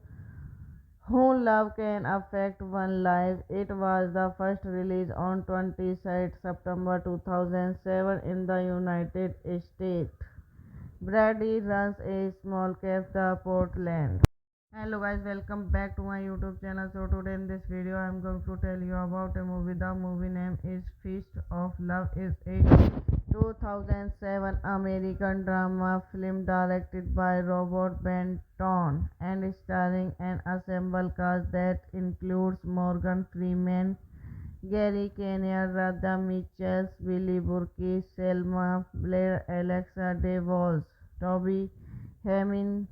Speaker 1: how love can affect one life. It was the first release on 26 September 2007 in the United States. Brady runs a small cafe, Portland. Hello guys, welcome back to my YouTube channel. So today in this video I am going to tell you about a movie. The movie name is Feast of Love. Is a 2007 American drama film directed by Robert Benton and starring an ensemble cast that includes Morgan Freeman, Gary Kinnear, Radha Mitchell, Billy Burke, Selma Blair, Alexa DeVos, Toby Hemingway,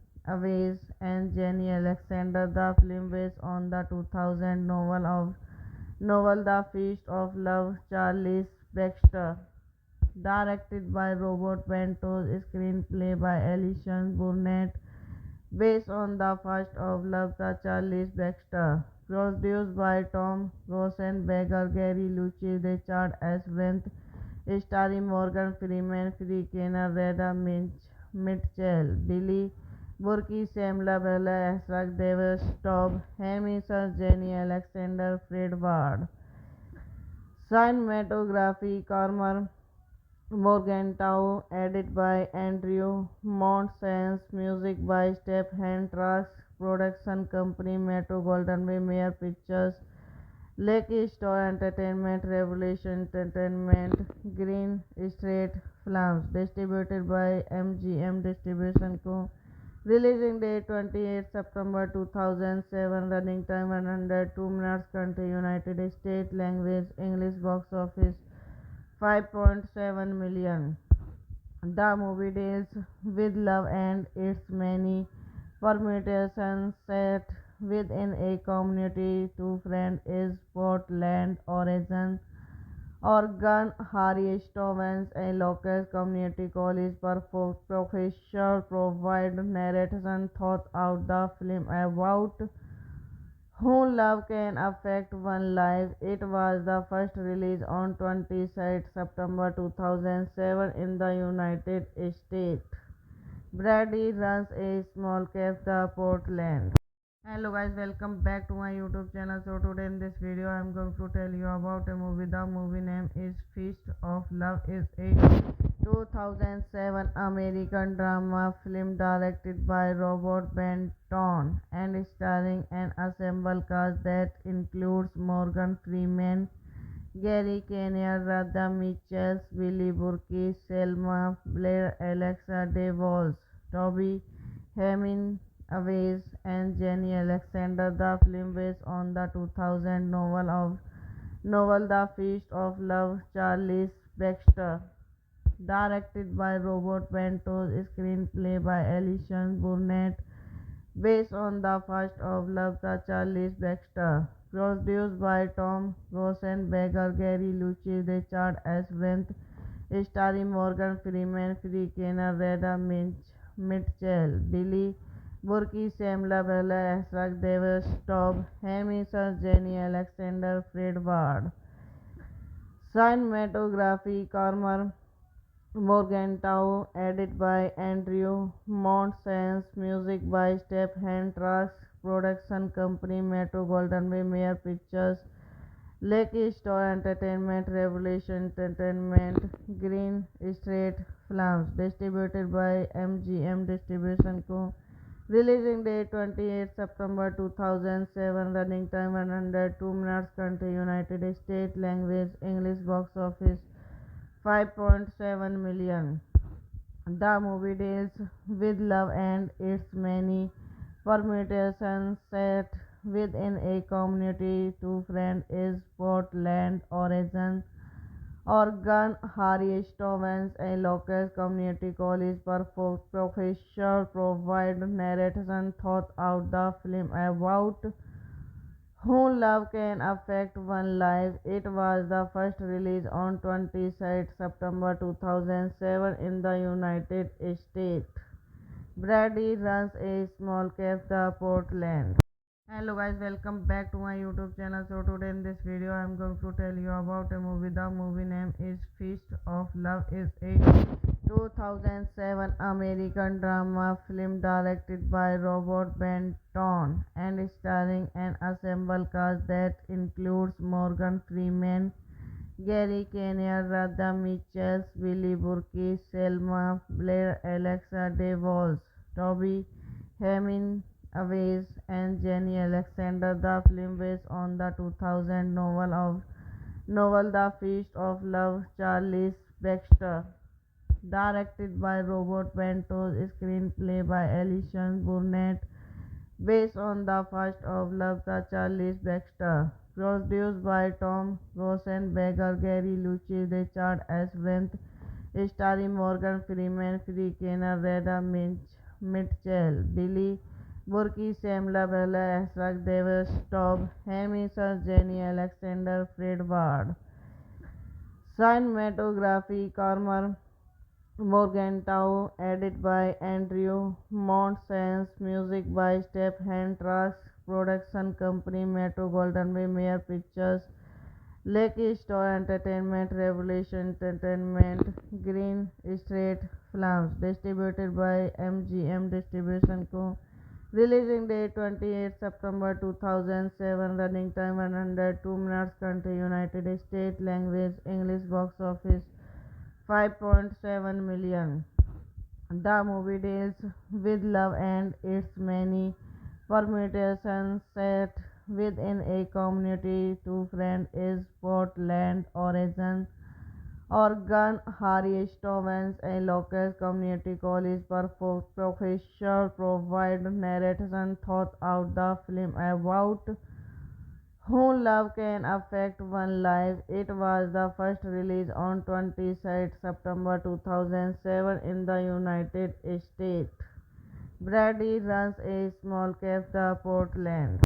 Speaker 1: and Jenny Alexander. The film based on the 2000 novel The Feast of Love, Charles Baxter. Directed by Robert Benton, screenplay by Alison Burnett, based on the first of Love, the Charles Baxter. Produced by Tom Rosenberger, Gary Lucci, Richard S. Brent, starring Morgan Freeman, Free Kenner, Reda Mitchell, Billy Burke, Sam Labella, Ezra Davis, Tob Hemiser, Jenny Alexander, Fred Ward. Cinematography, Cormer Morgenthau, edit by Andrew Montesans, music by Stephen Trask, production company Metro Golden Way, Mayer Pictures, Lucky Star Entertainment, Revolution Entertainment, Green Street Films, distributed by MGM Distribution Co. Releasing date 28 September 2007. Running time 102 minutes. Country United States. Language English. Box office 5.7 million. The movie deals with love and its many permutations. Set within a community, two friends is Portland, Oregon. Harry Stevens, a local community college professor, provide narration throughout the film about how love can affect one life. It was the first release on 26 September 2007 in the United States. Brady runs a small cafe, Portland. Hello guys, welcome back to my YouTube channel. So today in this video I am going to tell you about a movie. The movie name is Feast of Love. Is a 2007 American drama film directed by Robert Benton and starring an ensemble cast that includes Morgan Freeman, Gary Kinnear, Radha Mitchell, Billy Burke, Selma Blair, Alexa DeVos, Toby Hemingway, and Jenny Alexander. The film based on the 2000 novel The Feast of Love, Charles Baxter. Directed by Robert Bentos, screenplay by Alison Burnett, based on the first of Love, the Charles Baxter. Produced by Tom Rosenberger, Gary Lucas, Richard S. Brent, starring Morgan Freeman, Free Kenner, Reda Mitchell, Billy Burke, Samla Bella, Asrak Davis, Tob Hemingway, Jenny Alexander, Fred Ward. Cinematography, Cormer Morgenthau, edited by Andrew Montesans, music by Stephen Trax, production company Metro Golden Way, Mayer Pictures, Lucky Star Entertainment, Revolution Entertainment, Green Street Films, distributed by MGM Distribution Co. Releasing date 28 September 2007. Running time 102 minutes. Country United States. Language English. Box office 5.7 million. The movie deals with love and its many permutations. Set within a community, two friends is Portland, Oregon. Harry Stevens, a local community college professor, provide narration throughout the film about how love can affect one life. It was the first release on 26 September 2007 in the United States. Brady runs a small cafe, Portland. Hello guys, welcome back to my YouTube channel. So today in this video I am going to tell you about a movie. The movie name is Feast of Love. Is a 2007 American drama film directed by Robert Benton and starring an ensemble cast that includes Morgan Freeman, Gary Kinnear, Radha Mitchell, Billy Burke, Selma Blair, Alexa DeVos, Toby Hemingway, and Jenny Alexander. The film based on the 2000 novel The Feast of Love, Charles Baxter. Directed by Robert Bentos, screenplay by Alison Burnett, based on the first of Love, the Charles Baxter. Produced by Tom Rosenberger, Gary Lucas, Richard S. Brent, starring Morgan Freeman, Free Kenner, Reda Mitchell, Billy Burke, Samla Bella, Asrak Davis, Tob Hemingway, Jenny Alexander, Fred Ward. Cinematography, Cormer Morgenthau, edited by Andrew Montesans, music by Stephen Trax, production company Metro Golden Way, Mayer Pictures, Lucky Star Entertainment, Revolution Entertainment, Green Street Films, distributed by MGM Distribution Co. Releasing date 28 September 2007. Running time 102 minutes. Country United States. Language English. Box office 5.7 million. The movie deals with love and its many permutations. Set within a community to friend is Portland, Oregon. Harry Stevens, a local community college professor, provide narration throughout the film about how love can affect one life. It was the first release on 26 September 2007 in the United States. Brady runs a small cafe, Portland.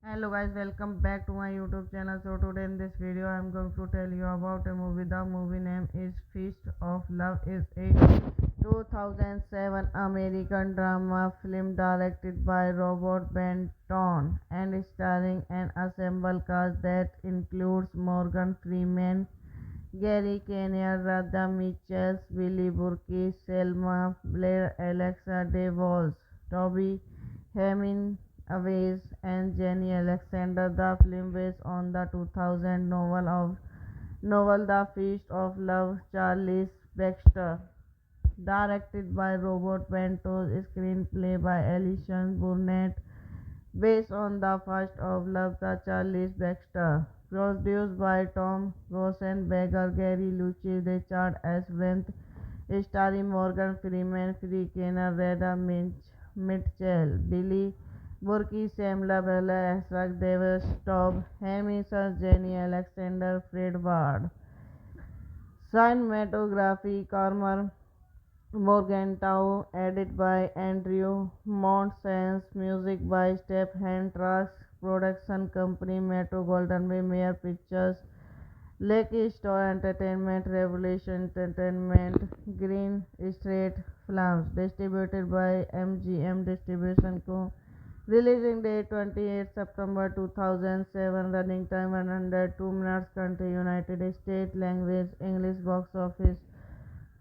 Speaker 1: Hello guys, welcome back to my YouTube channel. So today in this video I am going to tell you about a movie. The movie name is Feast of Love. Is a 2007 American drama film directed by Robert Benton and starring an ensemble cast that includes Morgan Freeman, Gary Kinnear, Radha Mitchell, Billy Burke, Selma Blair, Alexa DeVos, Toby Hemingway, and Jenny Alexander. The film based on the 2000 novel The Feast of Love, Charles Baxter. Directed by Robert Bentos, screenplay by Alison Burnett, based on the first of Love, the Charles Baxter. Produced by Tom Rosenberger, Gary Lucci, Richard S. Wendt, starring Morgan Freeman, Free Kenner, Reda Mitchell, Billy Burke, Samla Bella, Asrak Davis, Tob Hemingway, Jenny Alexander, Fred Ward. Cinematography, Carmer Morgenthau, edited by Andrew Montesans, music by Stephen Trask, production company Metro Golden Bay, Mayer Pictures, Lucky Star Entertainment, Revolution Entertainment, Green Street Films, distributed by MGM Distribution Co. Releasing date 28 September 2007, running time 102 minutes, country United States, language English, box office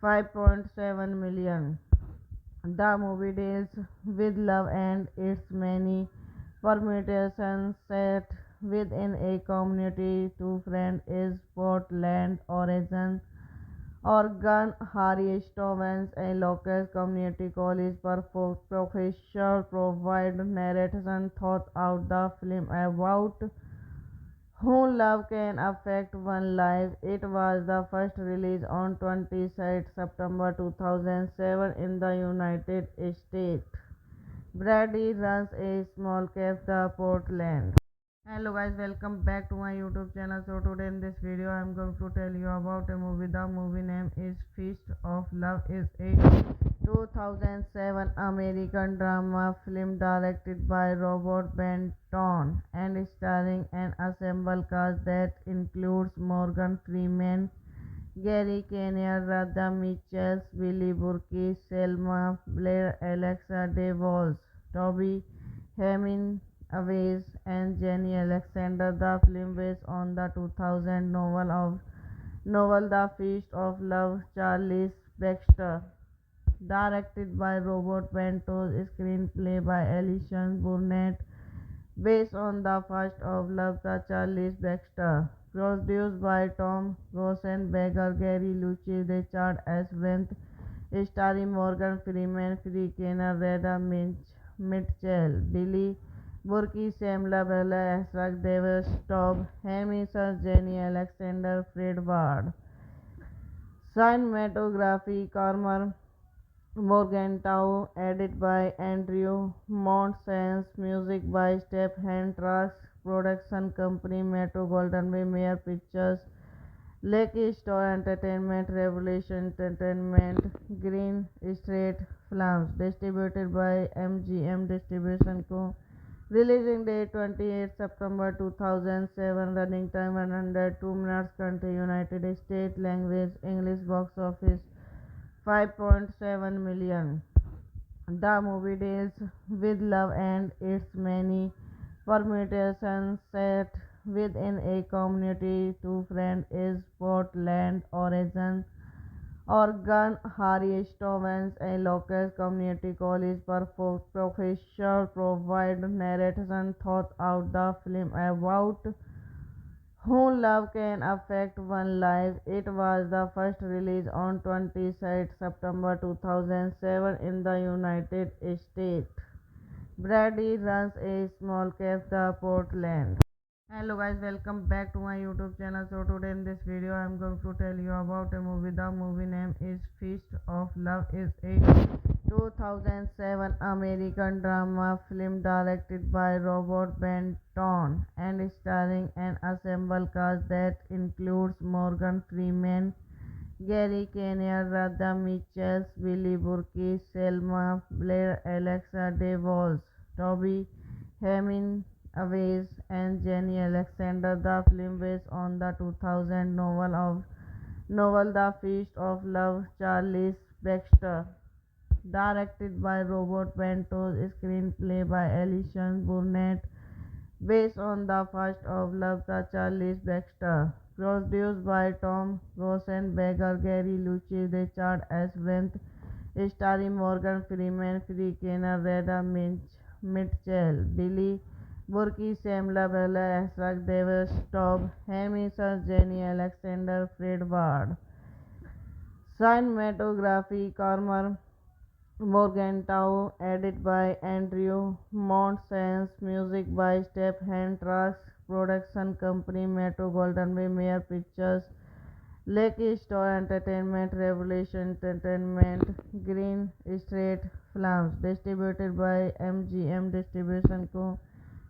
Speaker 1: 5.7 million. The movie deals with love and its many permutations. Set within a community to friend is Portland, Oregon. Harry Stevens, a local community college professor, provide narration throughout the film about how love can affect one life. It was the first release on 26 September 2007 in the United States. Brady runs a small cafe, Portland. Hello guys, welcome back to my YouTube channel. So today in this video I am going to tell you about a movie. The movie name is Feast of Love. Is a 2007 American drama film directed by Robert Benton and starring an ensemble cast that includes Morgan Freeman, Gary Kinnear, Radha Mitchell, Billy Burke, Selma Blair, Alexa DeVos, Toby Hemingway, and Jenny Alexander. The film based on the 2000 novel The Feast of Love, Charles Baxter. Directed by Robert Bentos, screenplay by Alison Burnett, based on the first of Love, the Charles Baxter. Produced by Tom Rosenberger, Gary Lucci, Richard S. Wendt, starring Morgan Freeman, Free Kenner, Reda Mitchell, Billy Burke, Samla Bella, Asrak Davis, Tob Hemingway, Jenny Alexander, Fred Ward. Cinematography, Carmer Morgenthau, edited by Andrew Montesans, music by Stephen Trask, production company Metro Golden Bay, Mayer Pictures, Lucky Star Entertainment, Revolution Entertainment, Green Street Films, distributed by MGM Distribution Co. Releasing date 28 September 2007, running time 102 minutes, country United States, language English, box office 5.7 million. The movie deals with love and its many permutations. Set within a community to friend is Portland, Oregon. Harry Stevens, a local community college professor, provide narration throughout the film about how love can affect one life. It was the first release on 26 September 2007 in the United States. Brady runs a small cafe, Portland. Hello guys, welcome back to my YouTube channel. So today in this video I am going to tell you about a movie. The movie name is Feast of Love. Is a 2007 American drama film directed by Robert Benton and starring an ensemble cast that includes Morgan Freeman, Gary Kinnear, Radha Mitchell, Billy Burke, Selma Blair, Alexa DeVos, Toby Hemingway, and Jenny Alexander. The film based on the 2000 novel The Feast of Love, Charles Baxter. Directed by Robert Bentos, screenplay by Alison Burnett, based on the first of Love, the Charles Baxter. Produced by Tom Rosenberger, Gary Lucci, Richard S. Brent, starring Morgan Freeman, Free Kenner, Reda Mitchell, Billy Burke, Samla Bella, Asrak Davis, Tob Hemingway, Jenny Alexander, Fred Ward. Cinematography, Cormer Morgenthau, edited by Andrew Montesans, music by Stephen Trask, production company Metro Golden Mayer Pictures, Lucky Star Entertainment, Revolution Entertainment, Green Street Films, distributed by MGM Distribution Co.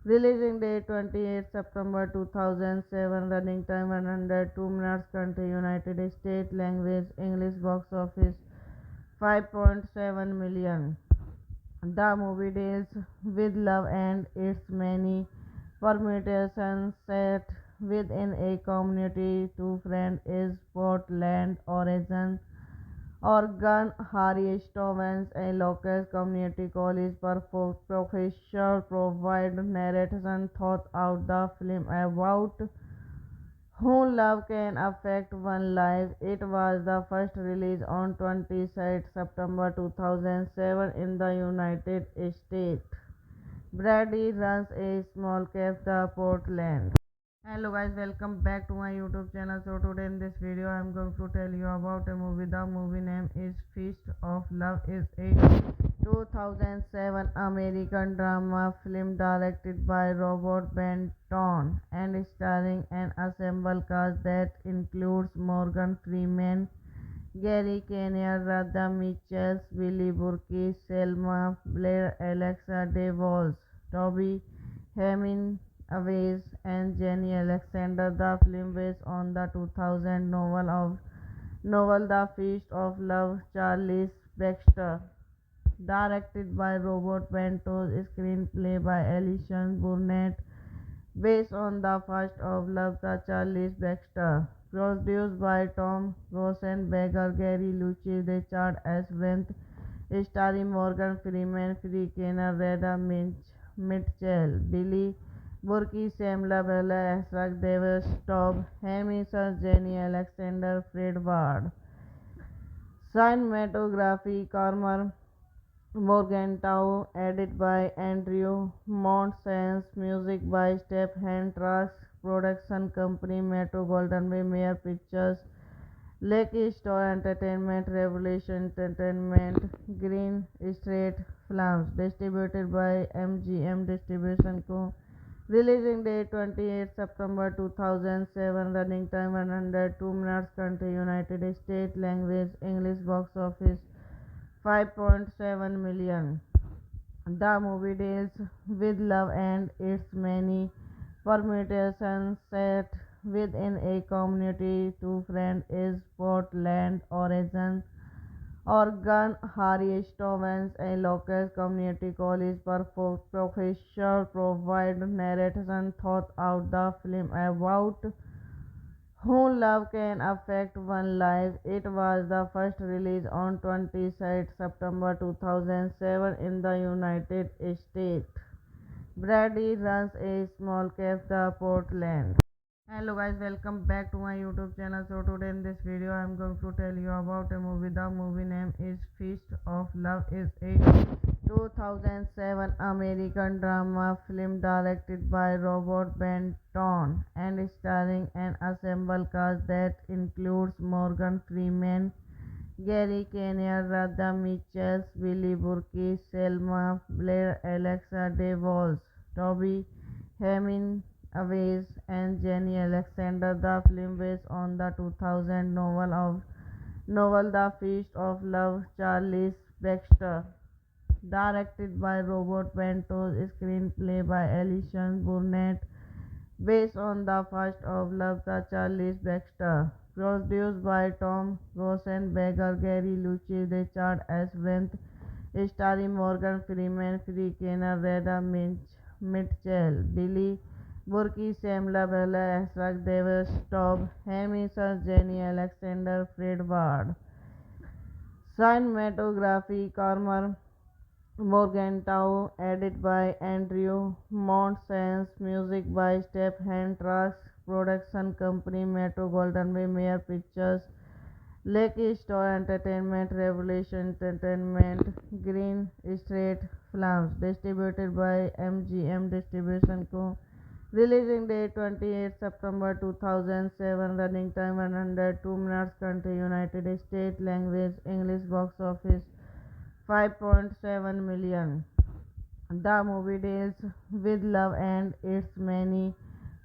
Speaker 1: Releasing date 28 September 2007, running time 102 minutes, country United States, language English, box office 5.7 million. The movie deals with love and its many permutations. Set within a community, two friends is Portland, Oregon. Harry Stevens, a local community college professor, provide narration throughout the film about how love can affect one life. It was the first release on 26 September 2007 in the United States. Brady runs a small cafe, Portland. Hello guys, welcome back to my YouTube channel. So today in this video I am going to tell you about a movie. The movie name is Feast of Love. Is a 2007 American drama film directed by Robert Benton and starring an ensemble cast that includes Morgan Freeman, Gary Kinnear, Radha Mitchell, Billy Burke, Selma Blair, Alexa DeVos, Toby Hemingway, and Jenny Alexander. The film based on the 2000 novel The Feast of Love, Charles Baxter. Directed by Robert Bentos, screenplay by Alison Burnett, based on the first of Love, the Charles Baxter. Produced by Tom Rosenberger, Gary Lucci, Richard S. Brent, starring Morgan Freeman, Free Kenner, Reda Mitchell, Billy Burke, Samla Bella, Asrak Davis, Tob Hemingway, Jenny Alexander, Fred Ward. Cinematography, Cormer Morgenthau, edited by Andrew Montesans, music by Stephen Trask, production company Metro Golden Mayer Pictures, Lucky Star Entertainment, Revolution Entertainment, Green Street Films, distributed by MGM Distribution Co. Releasing date 28 September 2007, running time 102 minutes, country United States, language English, box office 5.7 million. The movie deals with love and its many permutations. Set within a community, two friends is Portland, Oregon. Harry Stevens, a local community college professor, provide narration throughout the film about how love can affect one life. It was the first release on 26 September 2007 in the United States. Brady runs a small cafe, Portland. Hello guys, welcome back to my YouTube channel. So today in this video I am going to tell you about a movie. The movie name is Feast of Love. Is a 2007 American drama film directed by Robert Benton and starring an ensemble cast that includes Morgan Freeman, Gary Kinnear, Radha Mitchell, Billy Burke, Selma Blair, Alexa DeVos, Toby Hemingway, and Jenny Alexander. The film based on the 2000 novel The Feast of Love, Charles Baxter. Directed by Robert Ventos, screenplay by Alison Burnett, based on the first of Love, the Charles Baxter. Produced by Tom Rosenberger, Gary Lucci, Richard S. Wendt, starring Morgan Freeman, Free Kenner, Reda Mitchell, Billy Burke, Sam Labella, Asrak Davis, Tob Hemingway, Jenny Alexander, Fred Ward. Cinematography, Cormer Morgenthau, edited by Andrew Montesans, music by Stephen Trucks, production company Metro Golden Way, Mayer Pictures, Lucky Star Entertainment, Revolution Entertainment, Green Street Films, distributed by MGM Distribution Co. Releasing date 28 September 2007, running time 102 minutes, country United States, language English, box office 5.7 million. The movie deals with love and its many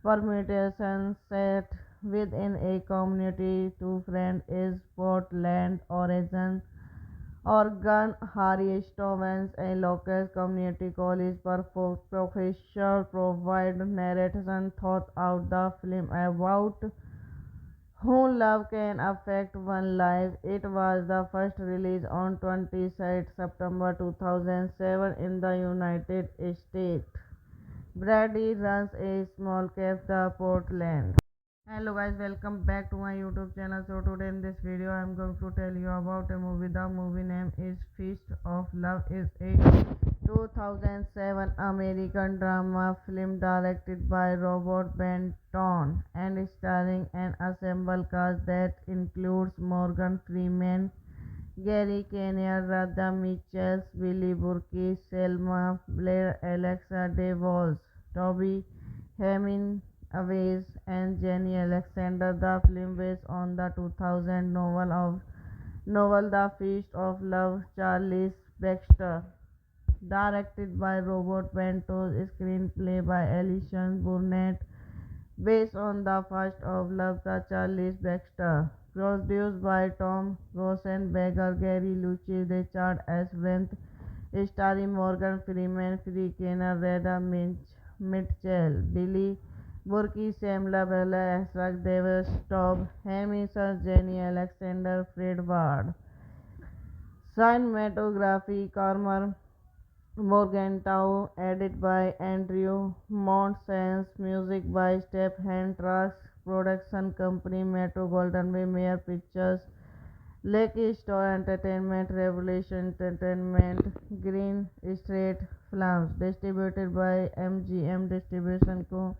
Speaker 1: permutations. Set within a community, two friends is Portland, Oregon. Harry Stevens, a local community college professor, provide narration throughout the film about how love can affect one life. It was the first release on 26 September 2007 in the United States. Brady runs a small cafe, Portland. Hello guys, welcome back to my YouTube channel. So today in this video I am going to tell you about a movie. The movie name is Feast of Love. Is a 2007 American drama film directed by Robert Benton and starring an ensemble cast that includes Morgan Freeman, Gary Kinnear, Radha Mitchell, Billy Burke, Selma Blair, Alexa DeVos, Toby Hemingway, and Jenny Alexander. The film based on the 2000 novel The Feast of Love, Charles Baxter. Directed by Robert Ventos, screenplay by Alison Burnett, based on the first of Love, the Charles Baxter. Produced by Tom Rosenberger, Gary Lucci, Richard S. Wendt, starring Morgan Freeman, Free Kenner, Reda Mitchell, Billy Burke, Sam Labella, Asrak Davis, Tob Hemingway, Jenny Alexander, Fred Ward. Cinematography, Cormer Morgenthau, edited by Andrew Montesans, music by Stephen Trucks, production company Metro Golden Way, Mayer Pictures, Lucky Star Entertainment, Revolution Entertainment, Green Street Films, distributed by MGM Distribution Co.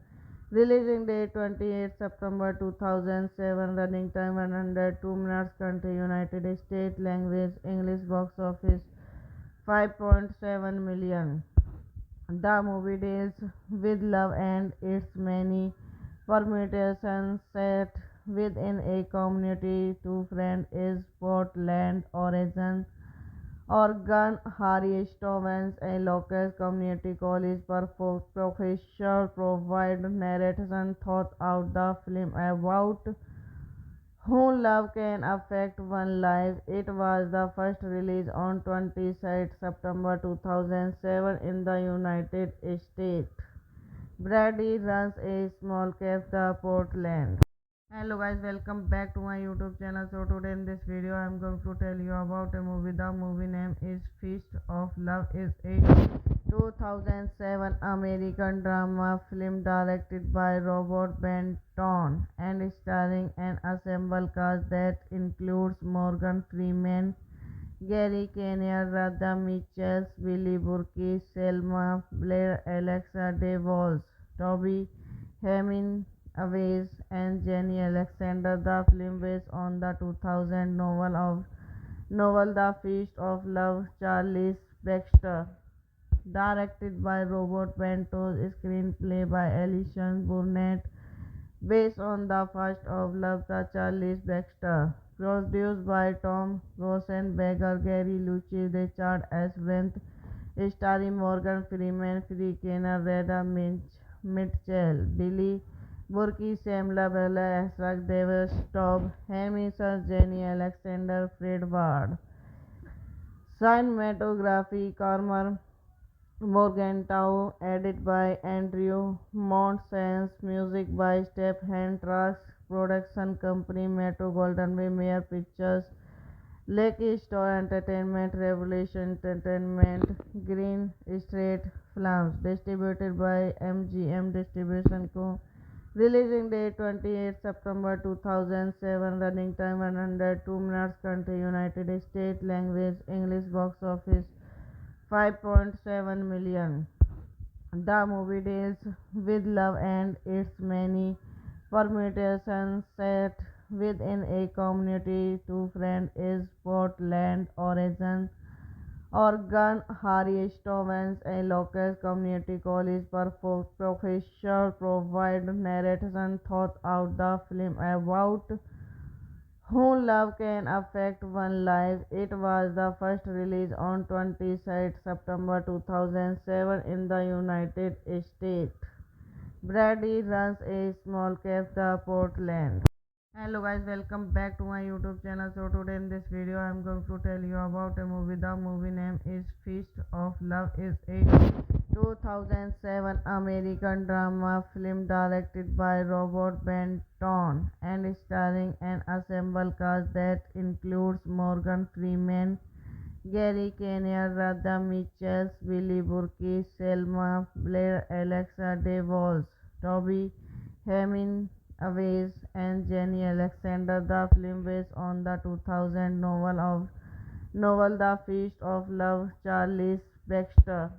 Speaker 1: Releasing date 28 September 2007, running time 102 minutes, country United States, language English, box office 5.7 million. The movie deals with love and its many permutations. Set within a community, two friends is Portland, Oregon. Harry Stevens, a local community college professor, provide narration throughout the film about how love can affect one life. It was the first release on 26 September 2007 in the United States. Brady runs a small cafe, Portland. Hello guys, welcome back to my YouTube channel. So today in this video I am going to tell you about a movie. The movie name is Feast of Love. Is a 2007 American drama film directed by Robert Benton and starring an ensemble cast that includes Morgan Freeman, Gary Kinnear, Radha Mitchell, Billy Burke, Selma Blair, Alexa DeVos, Toby Hemingway, and Jenny Alexander. The film based on the 2000 novel The Feast of Love, Charles Baxter. Directed by Robert Ventos, screenplay by Alison Burnett, based on the first of Love, the Charles Baxter. Produced by Tom Rosenberger, Gary Lucci, Richard S. Wendt, starring Morgan Freeman, Free Kenner, Reda Mitchell, Billy Burke, Sam Labella, Asrak Davis, Tob Hamiser, Jenny Alexander, Fred Ward. Cinematography, Cormer Morgenthau, edit by Andrew Montesans, music by Stephen Trax, production company Metro Golden Way, Mayer Pictures, Lucky Star Entertainment, Revolution Entertainment, Green Street Films, distributed by MGM Distribution Co. Releasing date 28 September 2007, running time 102 minutes, country United States, language English, box office 5.7 million. The movie deals with love and its many permutations. Set within a community, two friends is Portland, Oregon. Harry Stevens, a local community college professor, provide narration throughout the film about how love can affect one life. It was the first release on 26 September 2007 in the United States. Brady runs a small cafe, Portland. Hello guys, welcome back to my YouTube channel. So today in this video I am going to tell you about a movie. The movie name is Feast of Love. Is a 2007 American drama film directed by Robert Benton and starring an ensemble cast that includes Morgan Freeman, Gary Kinnear, Radha Mitchell, Billy Burke, Selma Blair, Alexa DeVos, Toby Hemingway, and Jenny Alexander. The film based on the 2000 novel The Feast of Love, Charles Baxter.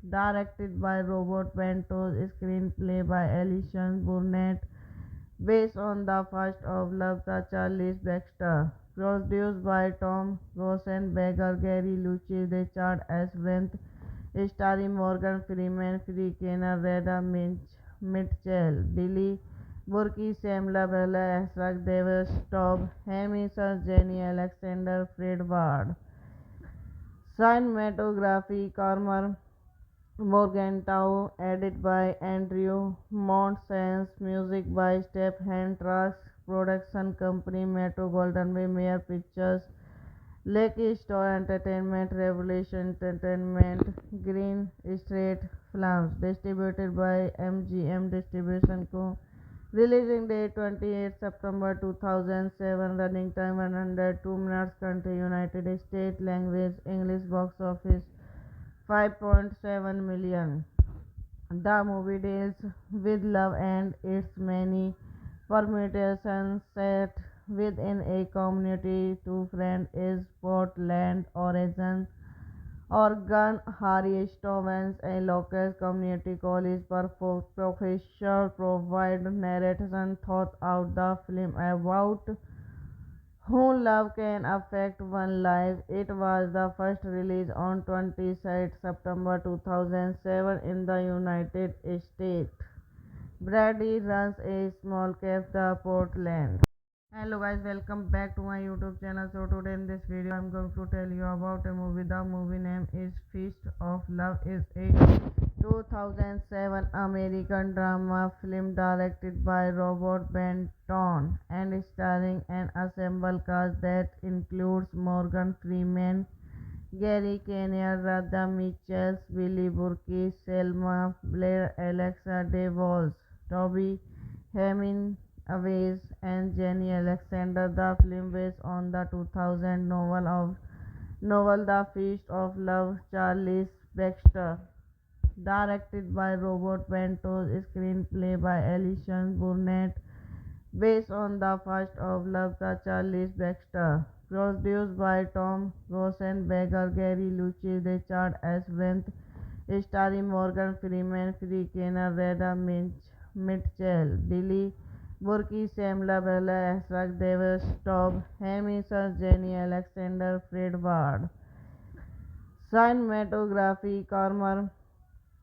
Speaker 1: Directed by Robert Benton, screenplay by Alison Burnett, based on the first of Love, the Charles Baxter. Produced by Tom Rosenberger, Gary Lucci, Richard S. Wendt, starring Morgan Freeman, Free Kenner, Reda Mitchell, Billy Burke, Sam Labella, Asrak Davis, Tob Hamiser, Jenny Alexander, Fred Ward. Cinematography, Cormer Morgenthau, edit by Andrew Montesans, music by Stephen Trax, production company Metro Golden Way, Mayer Pictures, Lucky Star Entertainment, Revolution Entertainment, Green Street Films, distributed by MGM Distribution Co. Releasing date 28 September 2007, running time 102 minutes, country United States, language English, box office 5.7 million. The movie deals with love and its many permutations. Set within a community, two friends is Portland, Oregon. Harry Stevens, a local community college professor, provide narration throughout the film about how love can affect one life. It was the first release on 26 September 2007 in the United States. Brady runs a small cafe, Portland. Hello guys, welcome back to my YouTube channel. So today in this video I am going to tell you about a movie. The movie name is Feast of Love. Is a 2007 American drama film directed by Robert Benton and starring an ensemble cast that includes Morgan Freeman, Gary Kinnear, Radha Mitchell, Billy Burke, Selma Blair, Alexa DeVos, Toby Hemingway, and Jenny Alexander. The film based on the 2000 novel The Feast of Love, Charles Baxter. Directed by Robert Benton, screenplay by Alison Burnett, based on the first of Love, the Charles Baxter. Produced by Tom Rosenberger, Gary Lucci, Richard S. Wendt, starring Morgan Freeman, Free Kenner, Reda Mitchell, Billy Burke, Sam Labella, Asrak Davis, Tob Hamiser, Jenny Alexander, Fred Ward. Cinematography, Cormer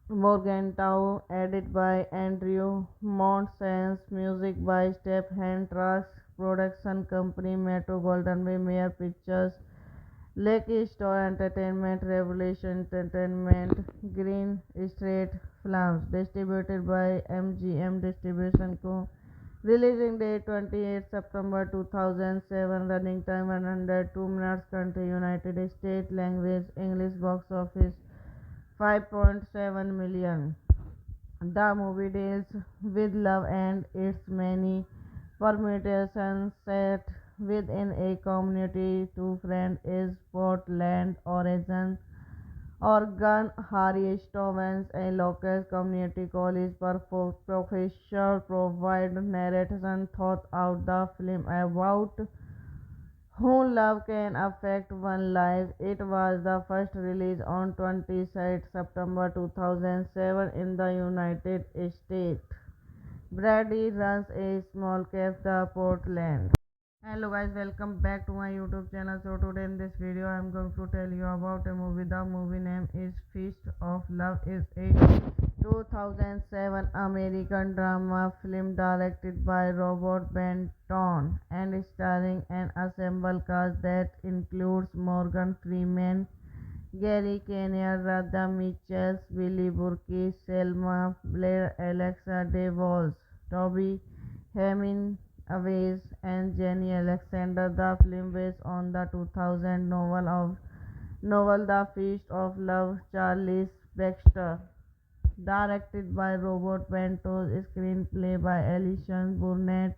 Speaker 1: Morgenthau, edit by Andrew Montesans, music by Stephen Trax, production company Metro Golden Way, Mayer Pictures, Lucky Star Entertainment, Revolution Entertainment, Green Street Films, distributed by MGM Distribution Co. Releasing date 28 September 2007. Running time 102 minutes. Country United States. Language English. Box office 5.7 million. The movie deals with love and its many permutations. Set within a community, two friends is Portland, Oregon. Harry Stevens, a local community college professor, provide narration throughout the film about how love can affect one life. It was the first release on 26 September 2007 in the United States. Brady runs a small cafe, Portland. Hello guys, welcome back to my YouTube channel. So today in this video I am going to tell you about a movie. The movie name is Feast of Love. Is a 2007 American drama film directed by Robert Benton and starring an ensemble cast that includes Morgan Freeman, Gary Kinnear, Radha Mitchell, Billy Burke, Selma Blair, Alexa DeVos, Toby Hemingway, and Jenny Alexander. The film based on the 2000 novel The Feast of Love, Charles Baxter. Directed by Robert Benton, screenplay by Alison Burnett,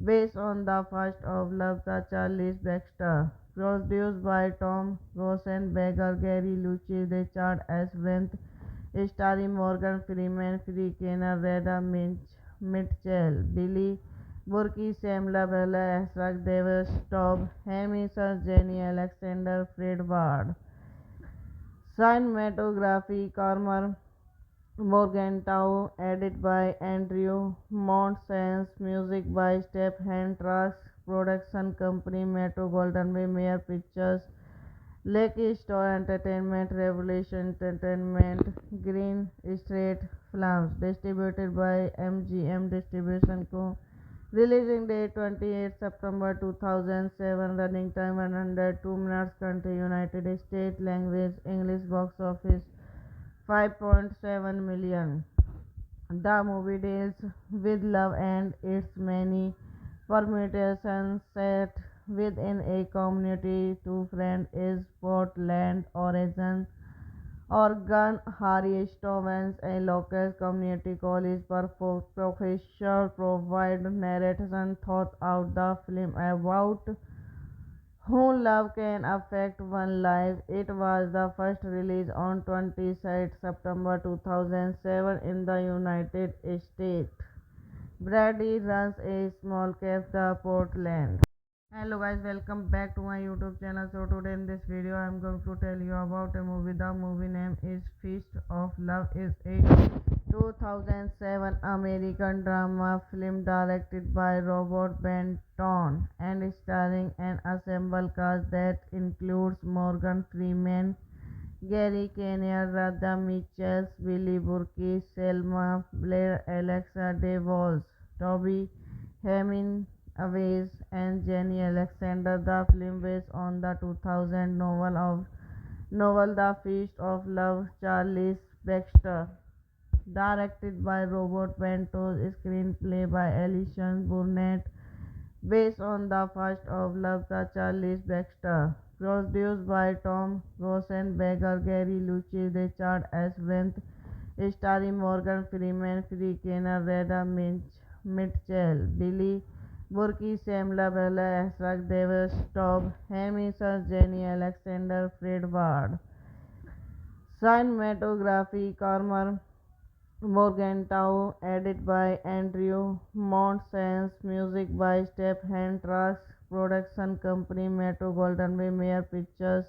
Speaker 1: based on the first of Love, the Charles Baxter. Produced by Tom Rosenberger, Gary Lucci, Richard S. Brent, starring Morgan Freeman, Free Kenner, Reda Mitchell, Billy Burke, Sam Labella, Asrak Davis, Tob Hemingway, Jenny Alexander, Fred Ward. Cinematography, Cormer Morgenthau, edited by Andrew Montesans, music by Stephen Trask, production company Metro Golden Way, Mayer Pictures, Lucky Star Entertainment, Revolution Entertainment, Green Street Films, distributed by MGM Distribution Co. Releasing date 28 September 2007. Running time 102 minutes. Country United States. Language English. Box office 5.7 million. The movie deals with love and its many permutations. Set within a community, two friends is Portland, Oregon. Harry Stevens, a local community college professor, provide narration throughout the film about how love can affect one life. It was the first release on 26 September 2007 in the United States. Brady runs a small cafe, Portland. Hello guys, welcome back to my YouTube channel. So today in this video I am going to tell you about a movie. The movie name is Feast of Love. Is a 2007 American drama film directed by Robert Benton and starring an ensemble cast that includes Morgan Freeman, Gary Kinnear, Radha Mitchell, Billy Burke, Selma Blair, Alexa DeVos, Toby Hemingway, and Jenny Alexander. The film based on the 2000 novel The Feast of Love, Charles Baxter. Directed by Robert Benton, screenplay by Alison Burnett, based on the first of Love, the Charles Baxter. Produced by Tom Rosenberger, Gary Lucci, Richard S. Brent, starring Morgan Freeman, Free Kenner, Reda Mitchell, Billy Burke, Sam Labella, Asrak Davis, Tob Hemingway, Jenny Alexander, Fred Ward. Cinematography, Cormer Morgenthau, edited by Andrew Montesans, music by Stephen Trask, production company Metro Golden Way, Mayer Pictures,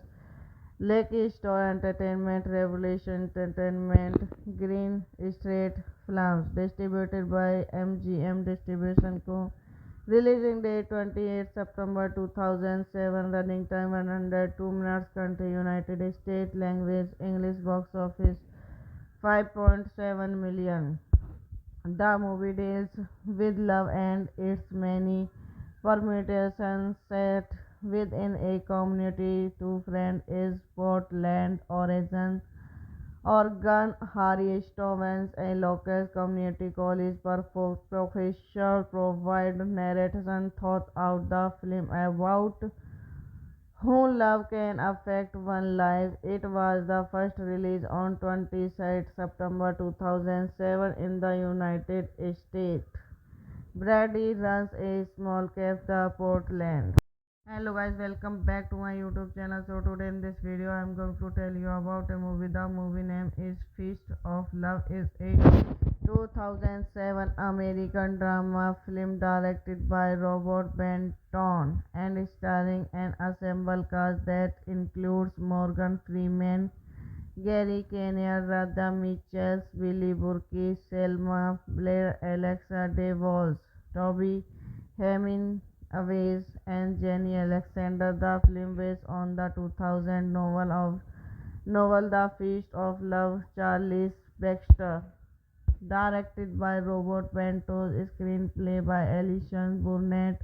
Speaker 1: Lucky Star Entertainment, Revolution Entertainment, Green Street Films, distributed by MGM Distribution Co. Releasing date 28 September 2007. Running time 102 minutes. Country United States. Language English. Box office 5.7 million. The movie deals with love and its many permutation set within a community to friend is both land origin organ Harry Stovens a local community college professor provide narration thought out the film about how love can affect one life. It was the first release on 26 September 2007 in the United States. Brady runs a small cafe Portland. Hello guys, welcome back to my YouTube channel. So today in this video I am going to tell you about a movie. The movie name is Feast of Love. Is a 2007 American drama film directed by Robert Benton and starring an ensemble cast that includes Morgan Freeman, Gary Kinnear, Radha Mitchell, Billy Burke, Selma Blair, Alexa DeVos, Toby Hemingway, and Jenny Alexander. The film based on the 2000 novel The Feast of Love, Charles Baxter. Directed by Robert Bentos, screenplay by Alison Burnett,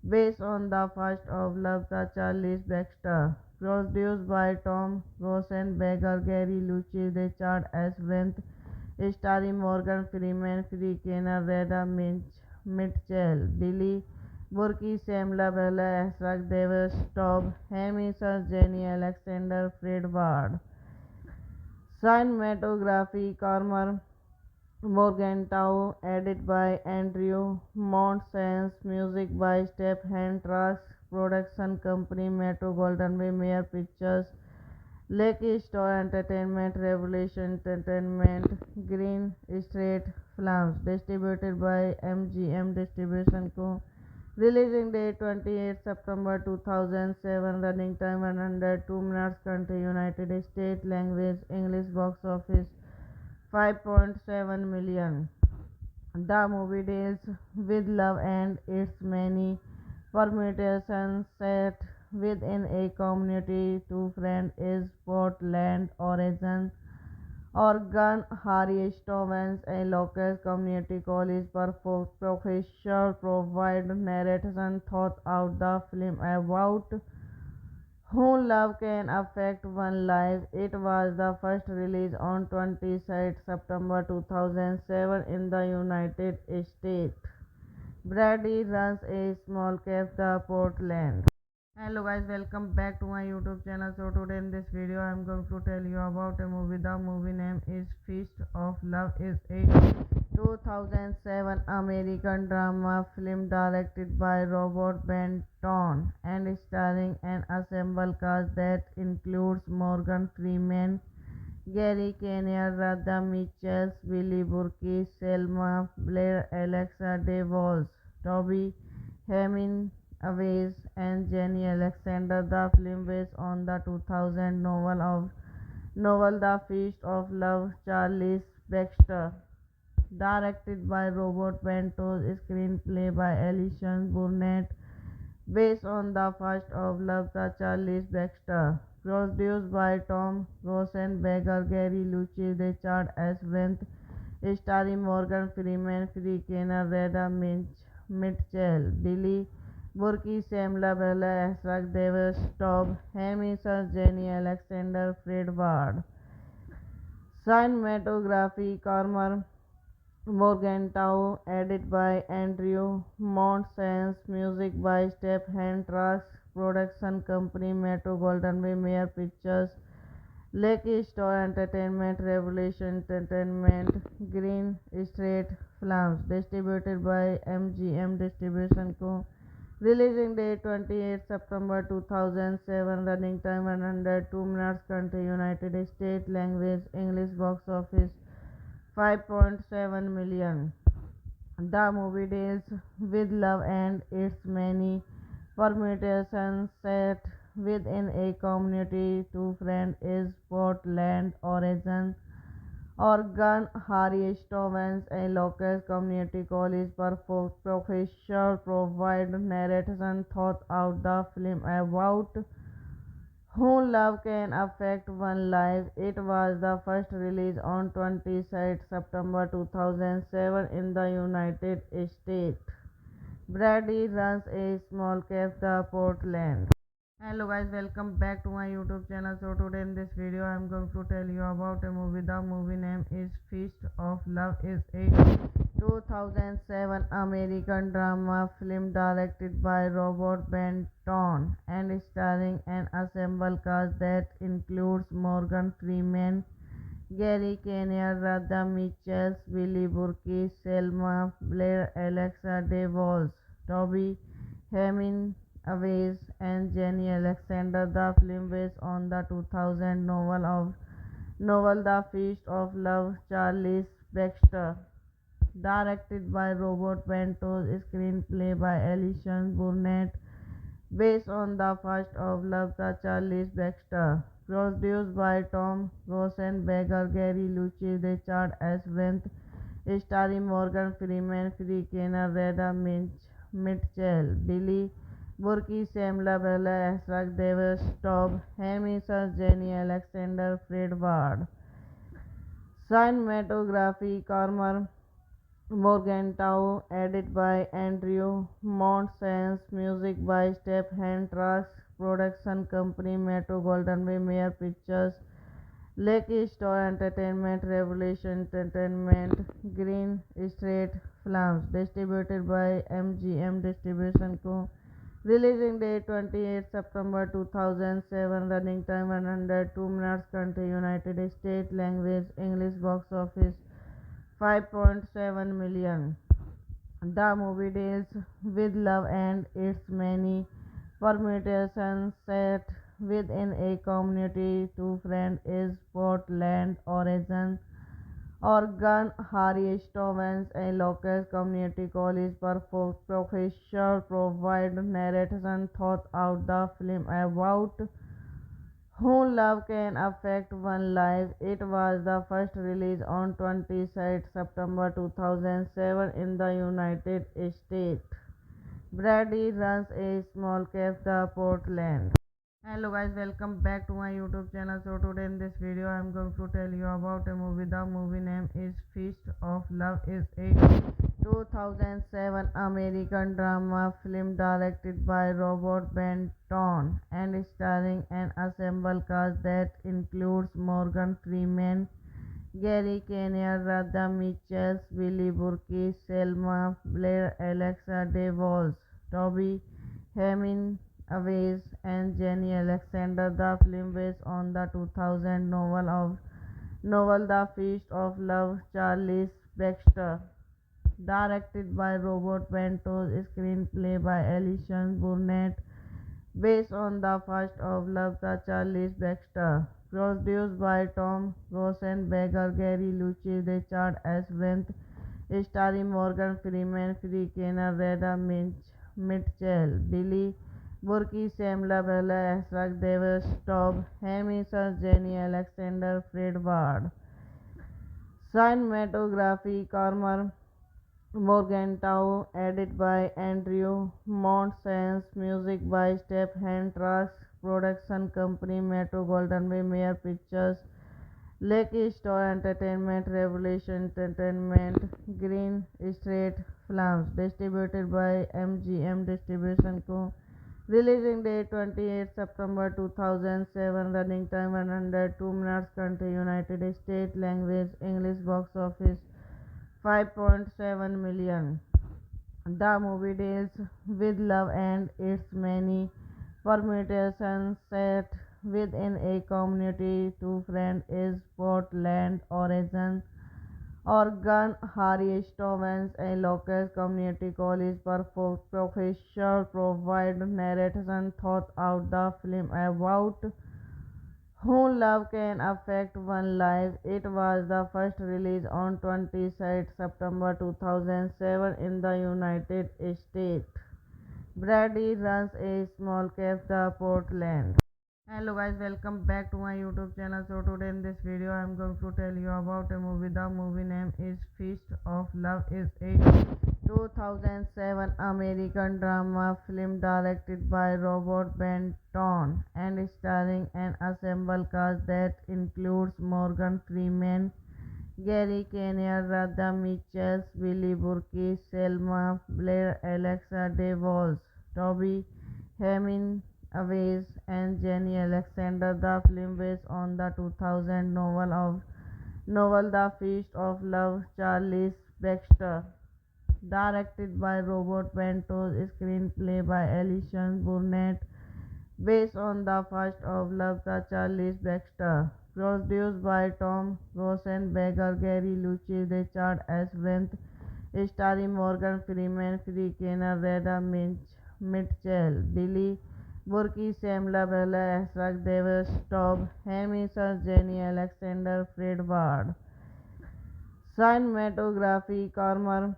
Speaker 1: based on the first of Love, the Charles Baxter. Produced by Tom Rosenberger, Gary Lucas, Richard S. Brent, starring Morgan Freeman, Free Kenner, Reda Mitchell, Billy Burke, Sam Labella, Asrak Davis, Tob Hemingway, Jenny Alexander, Fred Ward. Cinematography, Cormer Morgenthau, edited by Andrew Montesans, music by Stephen Trax, production company Metro Golden Way, Mayer Pictures, Lucky Star Entertainment, Revolution Entertainment, Green Street Films, distributed by MGM Distribution Co. Releasing date 28 September 2007, running time 102 minutes, country United States, language English, box office 5.7 million. The movie deals with love and its many permutations set within a community to friend is Portland, Oregon. Oregon Harry Stovens, a local community college professor, provide narration thought out the film about how love can affect one life. It was the first release on 26 September 2007 in the United States. Brady runs a small cafe Portland. Hello guys, welcome back to my YouTube channel. So today in this video I am going to tell you about a movie. The movie name is Feast of Love. Is a 2007 American drama film directed by Robert Benton and starring an ensemble cast that includes Morgan Freeman, Gary Kinnear, Radha Mitchell, Billy Burke, Selma Blair, Alexa DeVos, Toby Hemingway, and Jenny Alexander. The film based on the 2000 novel The Feast of Love, Charles Baxter. Directed by Robert Bentos, screenplay by Alison Burnett, based on the first of Love, the Charles Baxter. Produced by Tom Rosenberger, Gary Lucas, Richard S. Brent, starring Morgan Freeman, Free Kenner, Reda Mitchell, Billy Burke, Sam Labella, Asrak Davis, Tob Hemingway, Jenny Alexander, Fred Ward. Cinematography, Cormer Morgenthau, edited by Andrew Montesans, music by Stephen Trax, production company Metro Golden Way, Mayer Pictures, Lucky Star Entertainment, Revolution Entertainment, Green Street Films, distributed by MGM Distribution Co. Releasing date 28 September 2007, running time 102 minutes, country United States, language English, box office 5.7 million. The movie deals with love and its many permutations set within a community to friend is Portland, Oregon. Oregon Harry Stovens, a local community college professor, provide narration thought out the film about how love can affect one life. It was the first release on 26 September 2007 in the United States. Brady runs a small cafe, Portland. Hello guys, welcome back to my YouTube channel. So today in this video I am going to tell you about a movie. The movie name is Feast of Love. Is a 2007 American drama film directed by Robert Benton and starring an ensemble cast that includes Morgan Freeman, Gary Kinnear, Radha Mitchell, Billy Burke, Selma Blair, Alexa DeVos, Toby Hemingway, and Jenny Alexander. The film based on the 2000 novel The Feast of Love, Charles Baxter. Directed by Robert Bentos, screenplay by Alison Burnett, based on the first of Love, the Charles Baxter. Produced by Tom Rosenberger, Gary Lucci, Richard S. Wendt, starring Morgan Freeman, Free Kenner, Reda Mitchell, Billy Burke, Samla Bella, Asrak Davis, Tob Hemingway, Jenny Alexander, Fred Ward. Cinematography, Carmer Morgenthau, edited by Andrew Montesans, music by Stephen Trask, production company Metro Golden Way, Mayer Pictures, Lucky Star Entertainment, Revolution Entertainment, Green Street Films, distributed by MGM Distribution Co. Releasing date 28 September 2007, running time 102 minutes, country United States, language English, box office 5.7 million. The movie deals with love and its many permutations. Set within a community, two friends is Portland, Oregon. Harry Stevens, a local community college professor, provide narration throughout the film about how love can affect one life. It was the first release on 27 September 2007 in the United States. Brady runs a small cafe, Portland. Hello guys, welcome back to my YouTube channel. So today in this video I am going to tell you about a movie. The movie name is Feast of Love. Is a 2007 American drama film directed by Robert Benton and starring an ensemble cast that includes Morgan Freeman, Gary Kinnear, Radha Mitchell, Billy Burke, Selma Blair, Alexa DeVos, Toby Hemingway, and Jenny Alexander. The film based on the 2000 novel The Feast of Love, Charles Baxter. Directed by Robert Bentos, screenplay by Alison Burnett, based on the first of Love, the Charles Baxter. Produced by Tom Rosenberger, Gary Lucci, Richard S. Wendt, starring Morgan Freeman, Free Kenner, Reda Mitchell, Billy Burke, Samla Bella, Asrak Davis, Tob Hemingway, Jenny Alexander, Fred Ward. Cinematography, Carmer Morgenthau, edited by Andrew Montesans, music by Stephen Trask, production company Metro Golden Way, Mayer Pictures, Lucky Star Entertainment, Revolution Entertainment, Green Street Films, distributed by MGM Distribution Co. Releasing date 28 September 2007, running time 102 minutes, country United States, language English, box office 5.7 million. The movie deals with love and its many permutations. Set within a community, two friends is Portland, Oregon. Harry Stevens, a local community college professor, provide narration throughout the film about how love can affect one life. It was the first release on 27 September 2007 in the United States. Brady runs a small cafe, Portland. Hello guys, welcome back to my YouTube channel. So today in this video I am going to tell you about a movie. The movie name is Feast of Love. Is a 2007 American drama film directed by Robert Benton and starring an ensemble cast that includes Morgan Freeman, Gary Kinnear, Radha Mitchell, Billy Burke, Selma Blair, Alexa DeVos, Toby Hemingway, and Jenny Alexander. The film based on the 2000 novel The Feast of Love, Charles Baxter. Directed by Robert Ventos, screenplay by Alison Burnett, based on the first of Love, the Charles Baxter. Produced by Tom Rosenberger, Gary Lucci, Richard S. Wendt, starring Morgan Freeman, Free Kenner, Reda Mitchell, Billy Burke, Samla Bella, Asrak Davis, Tob Hemingway, Jenny Alexander, Fred Ward. Cinematography, Cormer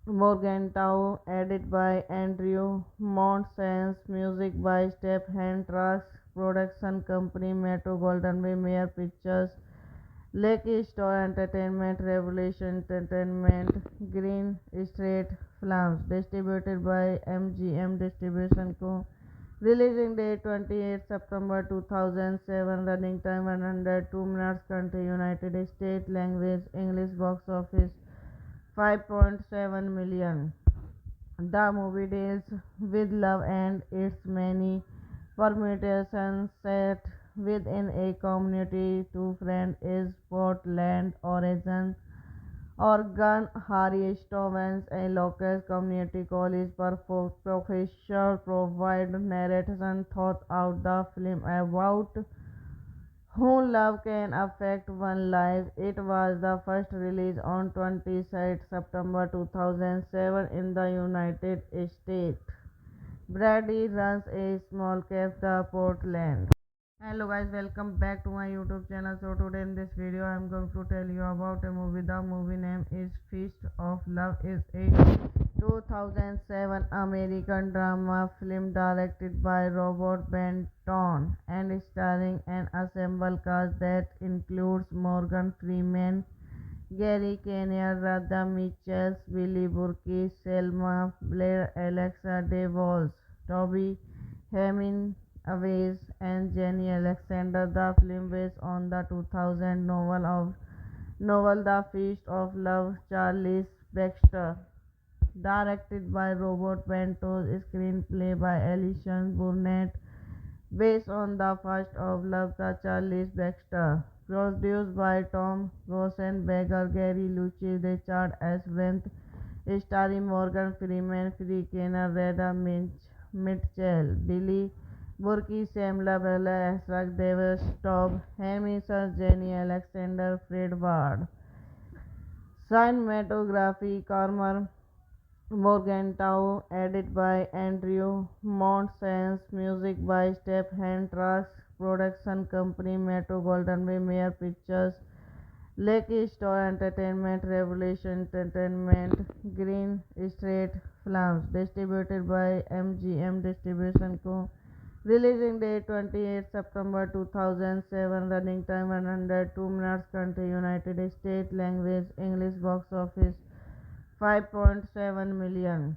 Speaker 1: Morgenthau, edited by Andrew Montesans, music by Stephen Trask, production company Metro Golden Way, Mayer Pictures, Lucky Star Entertainment, Revolution Entertainment, Green Street Films, distributed by MGM Distribution Co. Releasing date 28 September 2007, running time 102 minutes, country United States, language English, box office 5.7 million. The movie deals with love and its many permutations. Set within a community, two friends is Portland, Oregon. Harry Stevens, a local community college professor, provide narration throughout the film about how love can affect one life. It was the first release on 26 September 2007 in the United States. Brady runs a small cafe, Portland. Hello guys, welcome back to my YouTube channel. So today in this video I am going to tell you about a movie. The movie name is Feast of Love. Is a 2007 American drama film directed by Robert Benton and starring an ensemble cast that includes Morgan Freeman, Gary Kinnear, Radha Mitchell, Billy Burke, Selma Blair, Alexa DeVos, Toby Hemingway, and Jenny Alexander. The film based on the 2000 novel The Feast of Love, Charles Baxter. Directed by Robert Ventos, screenplay by Alison Burnett, based on the first of Love, the Charles Baxter. Produced by Tom Rosenberger, Gary Lucci, Richard S. Wendt, starring Morgan Freeman, Free Kenner, Reda Mitchell, Billy Burke, Samla Bella, Asrak Davis, Tob Hemingway, Jenny Alexander, Fred Ward. Cinematography, Cormer Morgenthau, edited by Andrew Montesans, music by Stephen Trask, production company Metro Golden Way, Mayer Pictures, Lucky Star Entertainment, Revolution Entertainment, Green Street Films, distributed by MGM Distribution Co. Releasing date 28 September 2007, running time 102 minutes, country United States, language English, box office 5.7 million.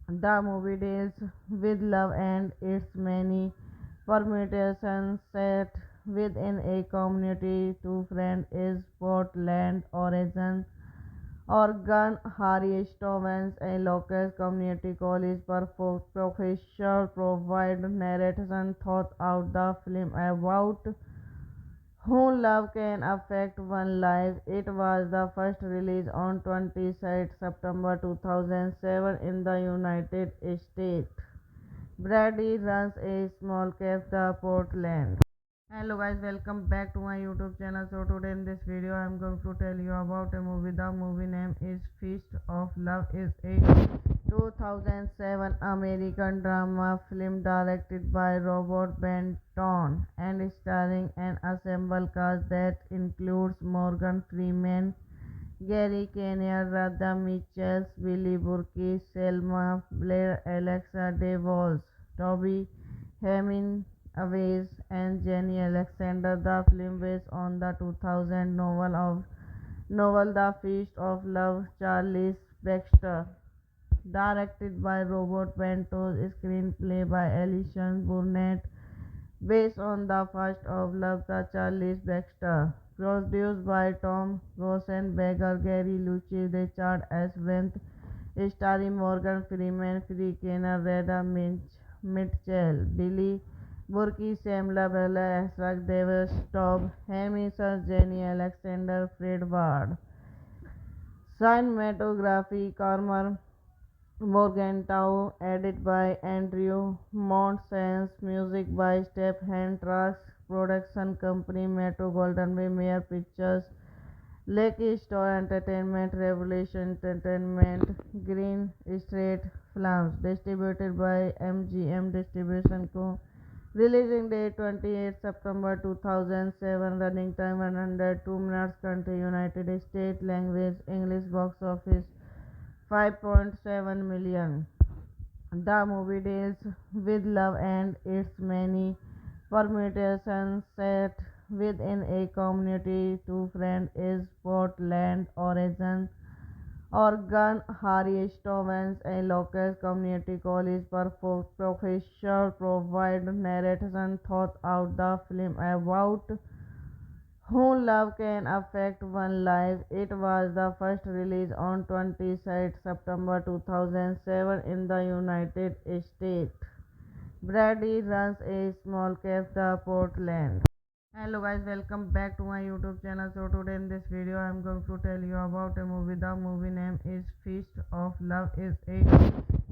Speaker 1: The movie deals with love and its many permutations. Set within a community, two friends is Portland, Oregon. Harry Stevens, a local community college professor, provide narration throughout the film about how love can affect one life. It was the first release on 26 September 2007 in the United States. Brady runs a small cafe, Portland. Hello guys, welcome back to my YouTube channel. So today in this video I am going to tell you about a movie. The movie name is Feast of Love. Is a 2007 American drama film directed by Robert Benton and starring an ensemble cast that includes Morgan Freeman, Gary Kinnear, Radha Mitchell, Billy Burke, Selma Blair, Alexa DeVos, Toby Hemingway, and Jenny Alexander. The film based on the 2000 novel The Feast of Love, Charles Baxter. Directed by Robert Ventos, screenplay by Alison Burnett, based on the first of Love, the Charles Baxter. Produced by Tom Rosenberger, Gary Lucci, Richard S. Wendt, starring Morgan Freeman, Free Kenner, Reda Mitchell, Billy Burke, Sam Labella, Asrak Davis, Tob Hemiser, Jenny Alexander, Fred Ward. Cinematography, Cormer Morgenthau, edit by Andrew Montesans, music by Stephen Trax, production company Metro Golden Way, Mayer Pictures, Lucky Star Entertainment, Revolution Entertainment, Green Street Films, distributed by MGM Distribution Co. Releasing date 28 September 2007, running time 102 minutes, country United States, language English, box office 5.7 million. The movie deals with love and its many permutations. Set within a community, two friends is Portland, Oregon. Harry Stevens, a local community college professor, provide narration throughout the film about how love can affect one life. It was the first release on 26 September 2007 in the United States. Brady runs a small cafe, Portland. Hello guys, welcome back to my YouTube channel. So today in this video I am going to tell you about a movie. The movie name is Feast of Love. Is a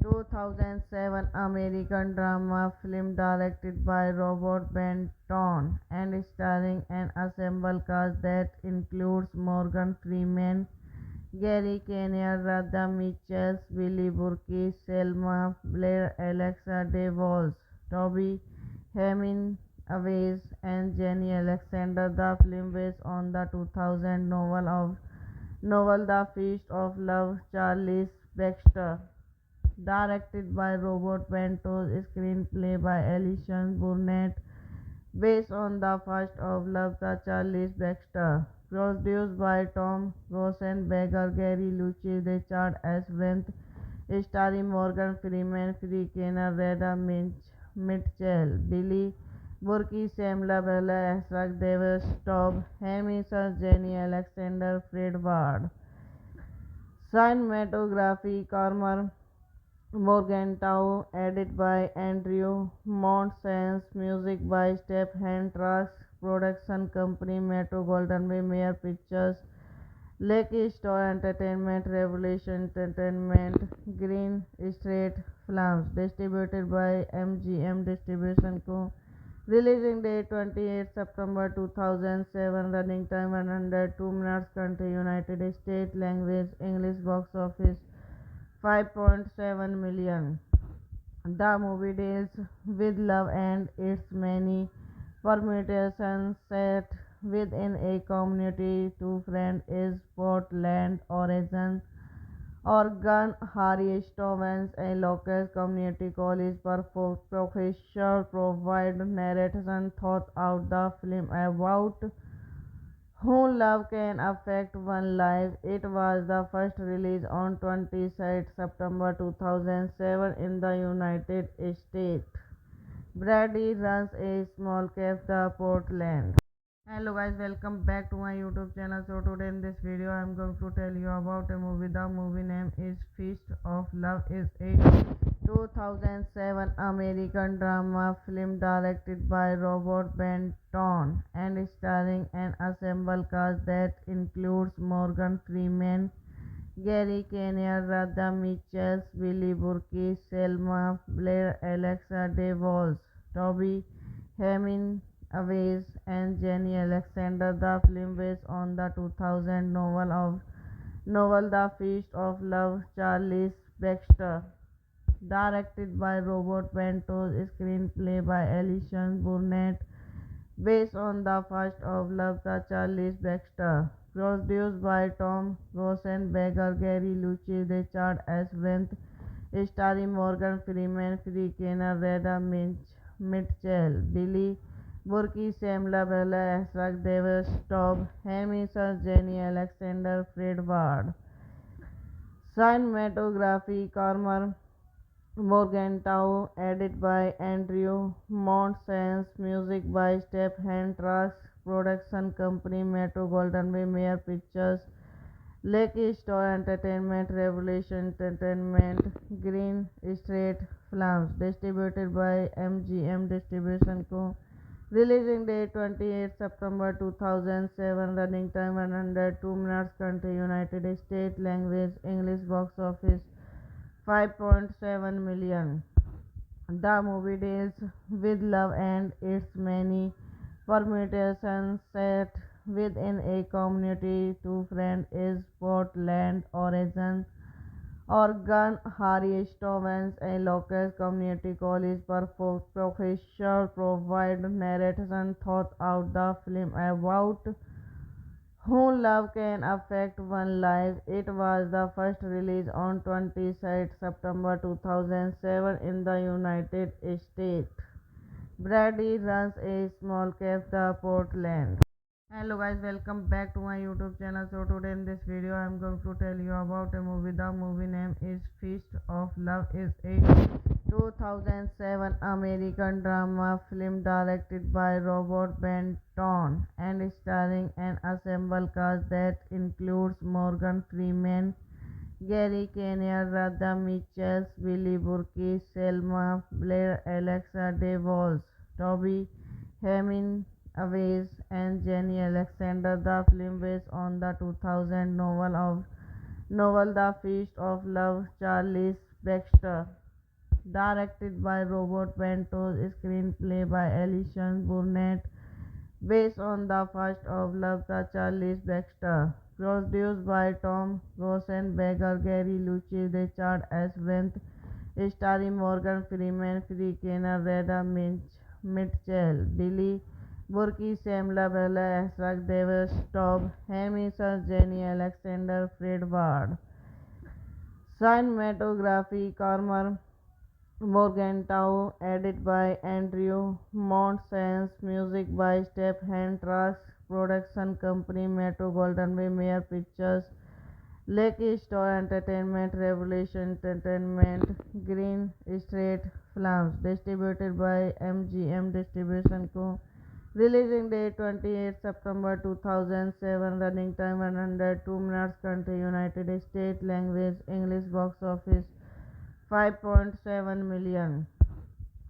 Speaker 1: 2007 American drama film directed by Robert Benton and starring an ensemble cast that includes Morgan Freeman, Gary Kinnear, Radha Mitchell, Billy Burke, Selma Blair, Alexa DeVos, Toby Hemingway, and Jenny Alexander. The film based on the 2000 novel The Feast of Love, Charles Baxter. Directed by Robert Bentos, screenplay by Alison Burnett, based on the first of Love, the Charles Baxter. Produced by Tom Rosenberger, Gary Lucci, Richard S. Wendt, starring Morgan Freeman, Free Kenner, Reda Mitchell, Billy Burke, Sam Labella, Asrak Davis, Tob Hemiser, Jenny Alexander, Fred Ward. Cinematography, Cormer Morgenthau, edit by Andrew Montesans, music by Stephen Trax, production company Metro Golden Way, Mayer Pictures, Lucky Star Entertainment, Revolution Entertainment, Green Street Films, distributed by MGM Distribution Co. Releasing date 28 September 2007, running time 102 minutes, country United States, language English, box office 5.7 million. The movie deals with love and its many permutations. Set within a community, two friends is Portland, Oregon. Harry Stevens, a local community college professor, provide narration throughout the film about how love can affect one life. It was the first release on 26 September 2007 in the United States. Brady runs a small cafe, Portland. Hello guys, welcome back to my YouTube channel. So today in this video I am going to tell you about a movie. The movie name is Feast of Love. Is a 2007 American drama film directed by Robert Benton and starring an ensemble cast that includes Morgan Freeman, Gary Kinnear, Radha Mitchell, Billy Burke, Selma Blair, Alexa DeVos, Toby Hemingway, and Jenny Alexander. The film based on the 2000 novel The Feast of Love, Charles Baxter. Directed by Robert Bentos, screenplay by Alison Burnett, based on the first of Love, the Charles Baxter. Produced by Tom Rosenberger, Gary Lucci, Richard S. Wendt, starring Morgan Freeman, Free Kenner, Reda Mitchell, Billy Burke, Sam Labella, Asrak Davis, Tob Hemiser, Jenny Alexander, Fred Ward. Cinematography, Cormer Morgenthau, edit by Andrew Montesans, music by Stephen Trax, production company Metro Golden Way, Mayer Pictures, Lucky Star Entertainment, Revolution Entertainment, Green Street Films, distributed by MGM Distribution Co. Releasing date 28 September 2007. Running time 102 minutes. Country United States. Language English. Box office 5.7 million. The movie deals with love and its many permutations. Set within a community, two friends is Portland, Oregon. Harry Stevens, a local community college professor, provide narration throughout the film about how love can affect one life. It was the first release on 26 September 2007 in the United States. Brady runs a small cafe, Portland. Hello guys, welcome back to my YouTube channel. So today in this video I am going to tell you about a movie. The movie name is Feast of Love. Is a 2007 American drama film directed by Robert Benton and starring an ensemble cast that includes Morgan Freeman, Gary Kinnear, Radha Mitchell, Billy Burke, Selma Blair, Alexa DeVos, Toby Hemingway, and Jenny Alexander. The film based on the 2000 novel The Feast of Love, Charles Baxter. Directed by Robert Benton, screenplay by Alison Burnett, based on the first of Love, the Charles Baxter. Produced by Tom Rosenberger, Gary Lucci, Richard S. Brent, starring Morgan Freeman, Free Kenner, Reda Mitchell, Billy Burke, Sam Labella, Asrak Davis, Tob Hemingway, Jenny Alexander, Fred Ward. Cinematography, Carmer Morgenthau, edited by Andrew Montesans, music by Stephen Trax, production company Metro Golden Way, Mayer Pictures, Lucky Star Entertainment, Revolution Entertainment, Green Street Films, distributed by MGM Distribution Co. Releasing date 28 September 2007. Running time 102 minutes. Country United States. Language English. Box office 5.7 million.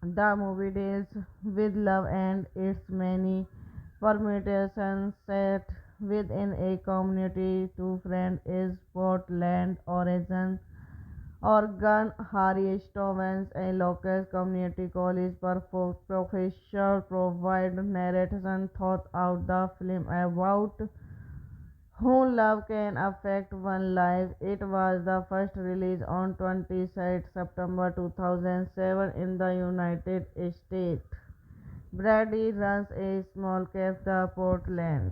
Speaker 1: The movie deals with love and its many permutations. Set within a community, two friends is Portland, Oregon. Harry Stevens, a local community college professor, provide narration throughout the film about how love can affect one life. It was the first release on 26 September 2007 in the United States. Brady runs a small cafe, Portland.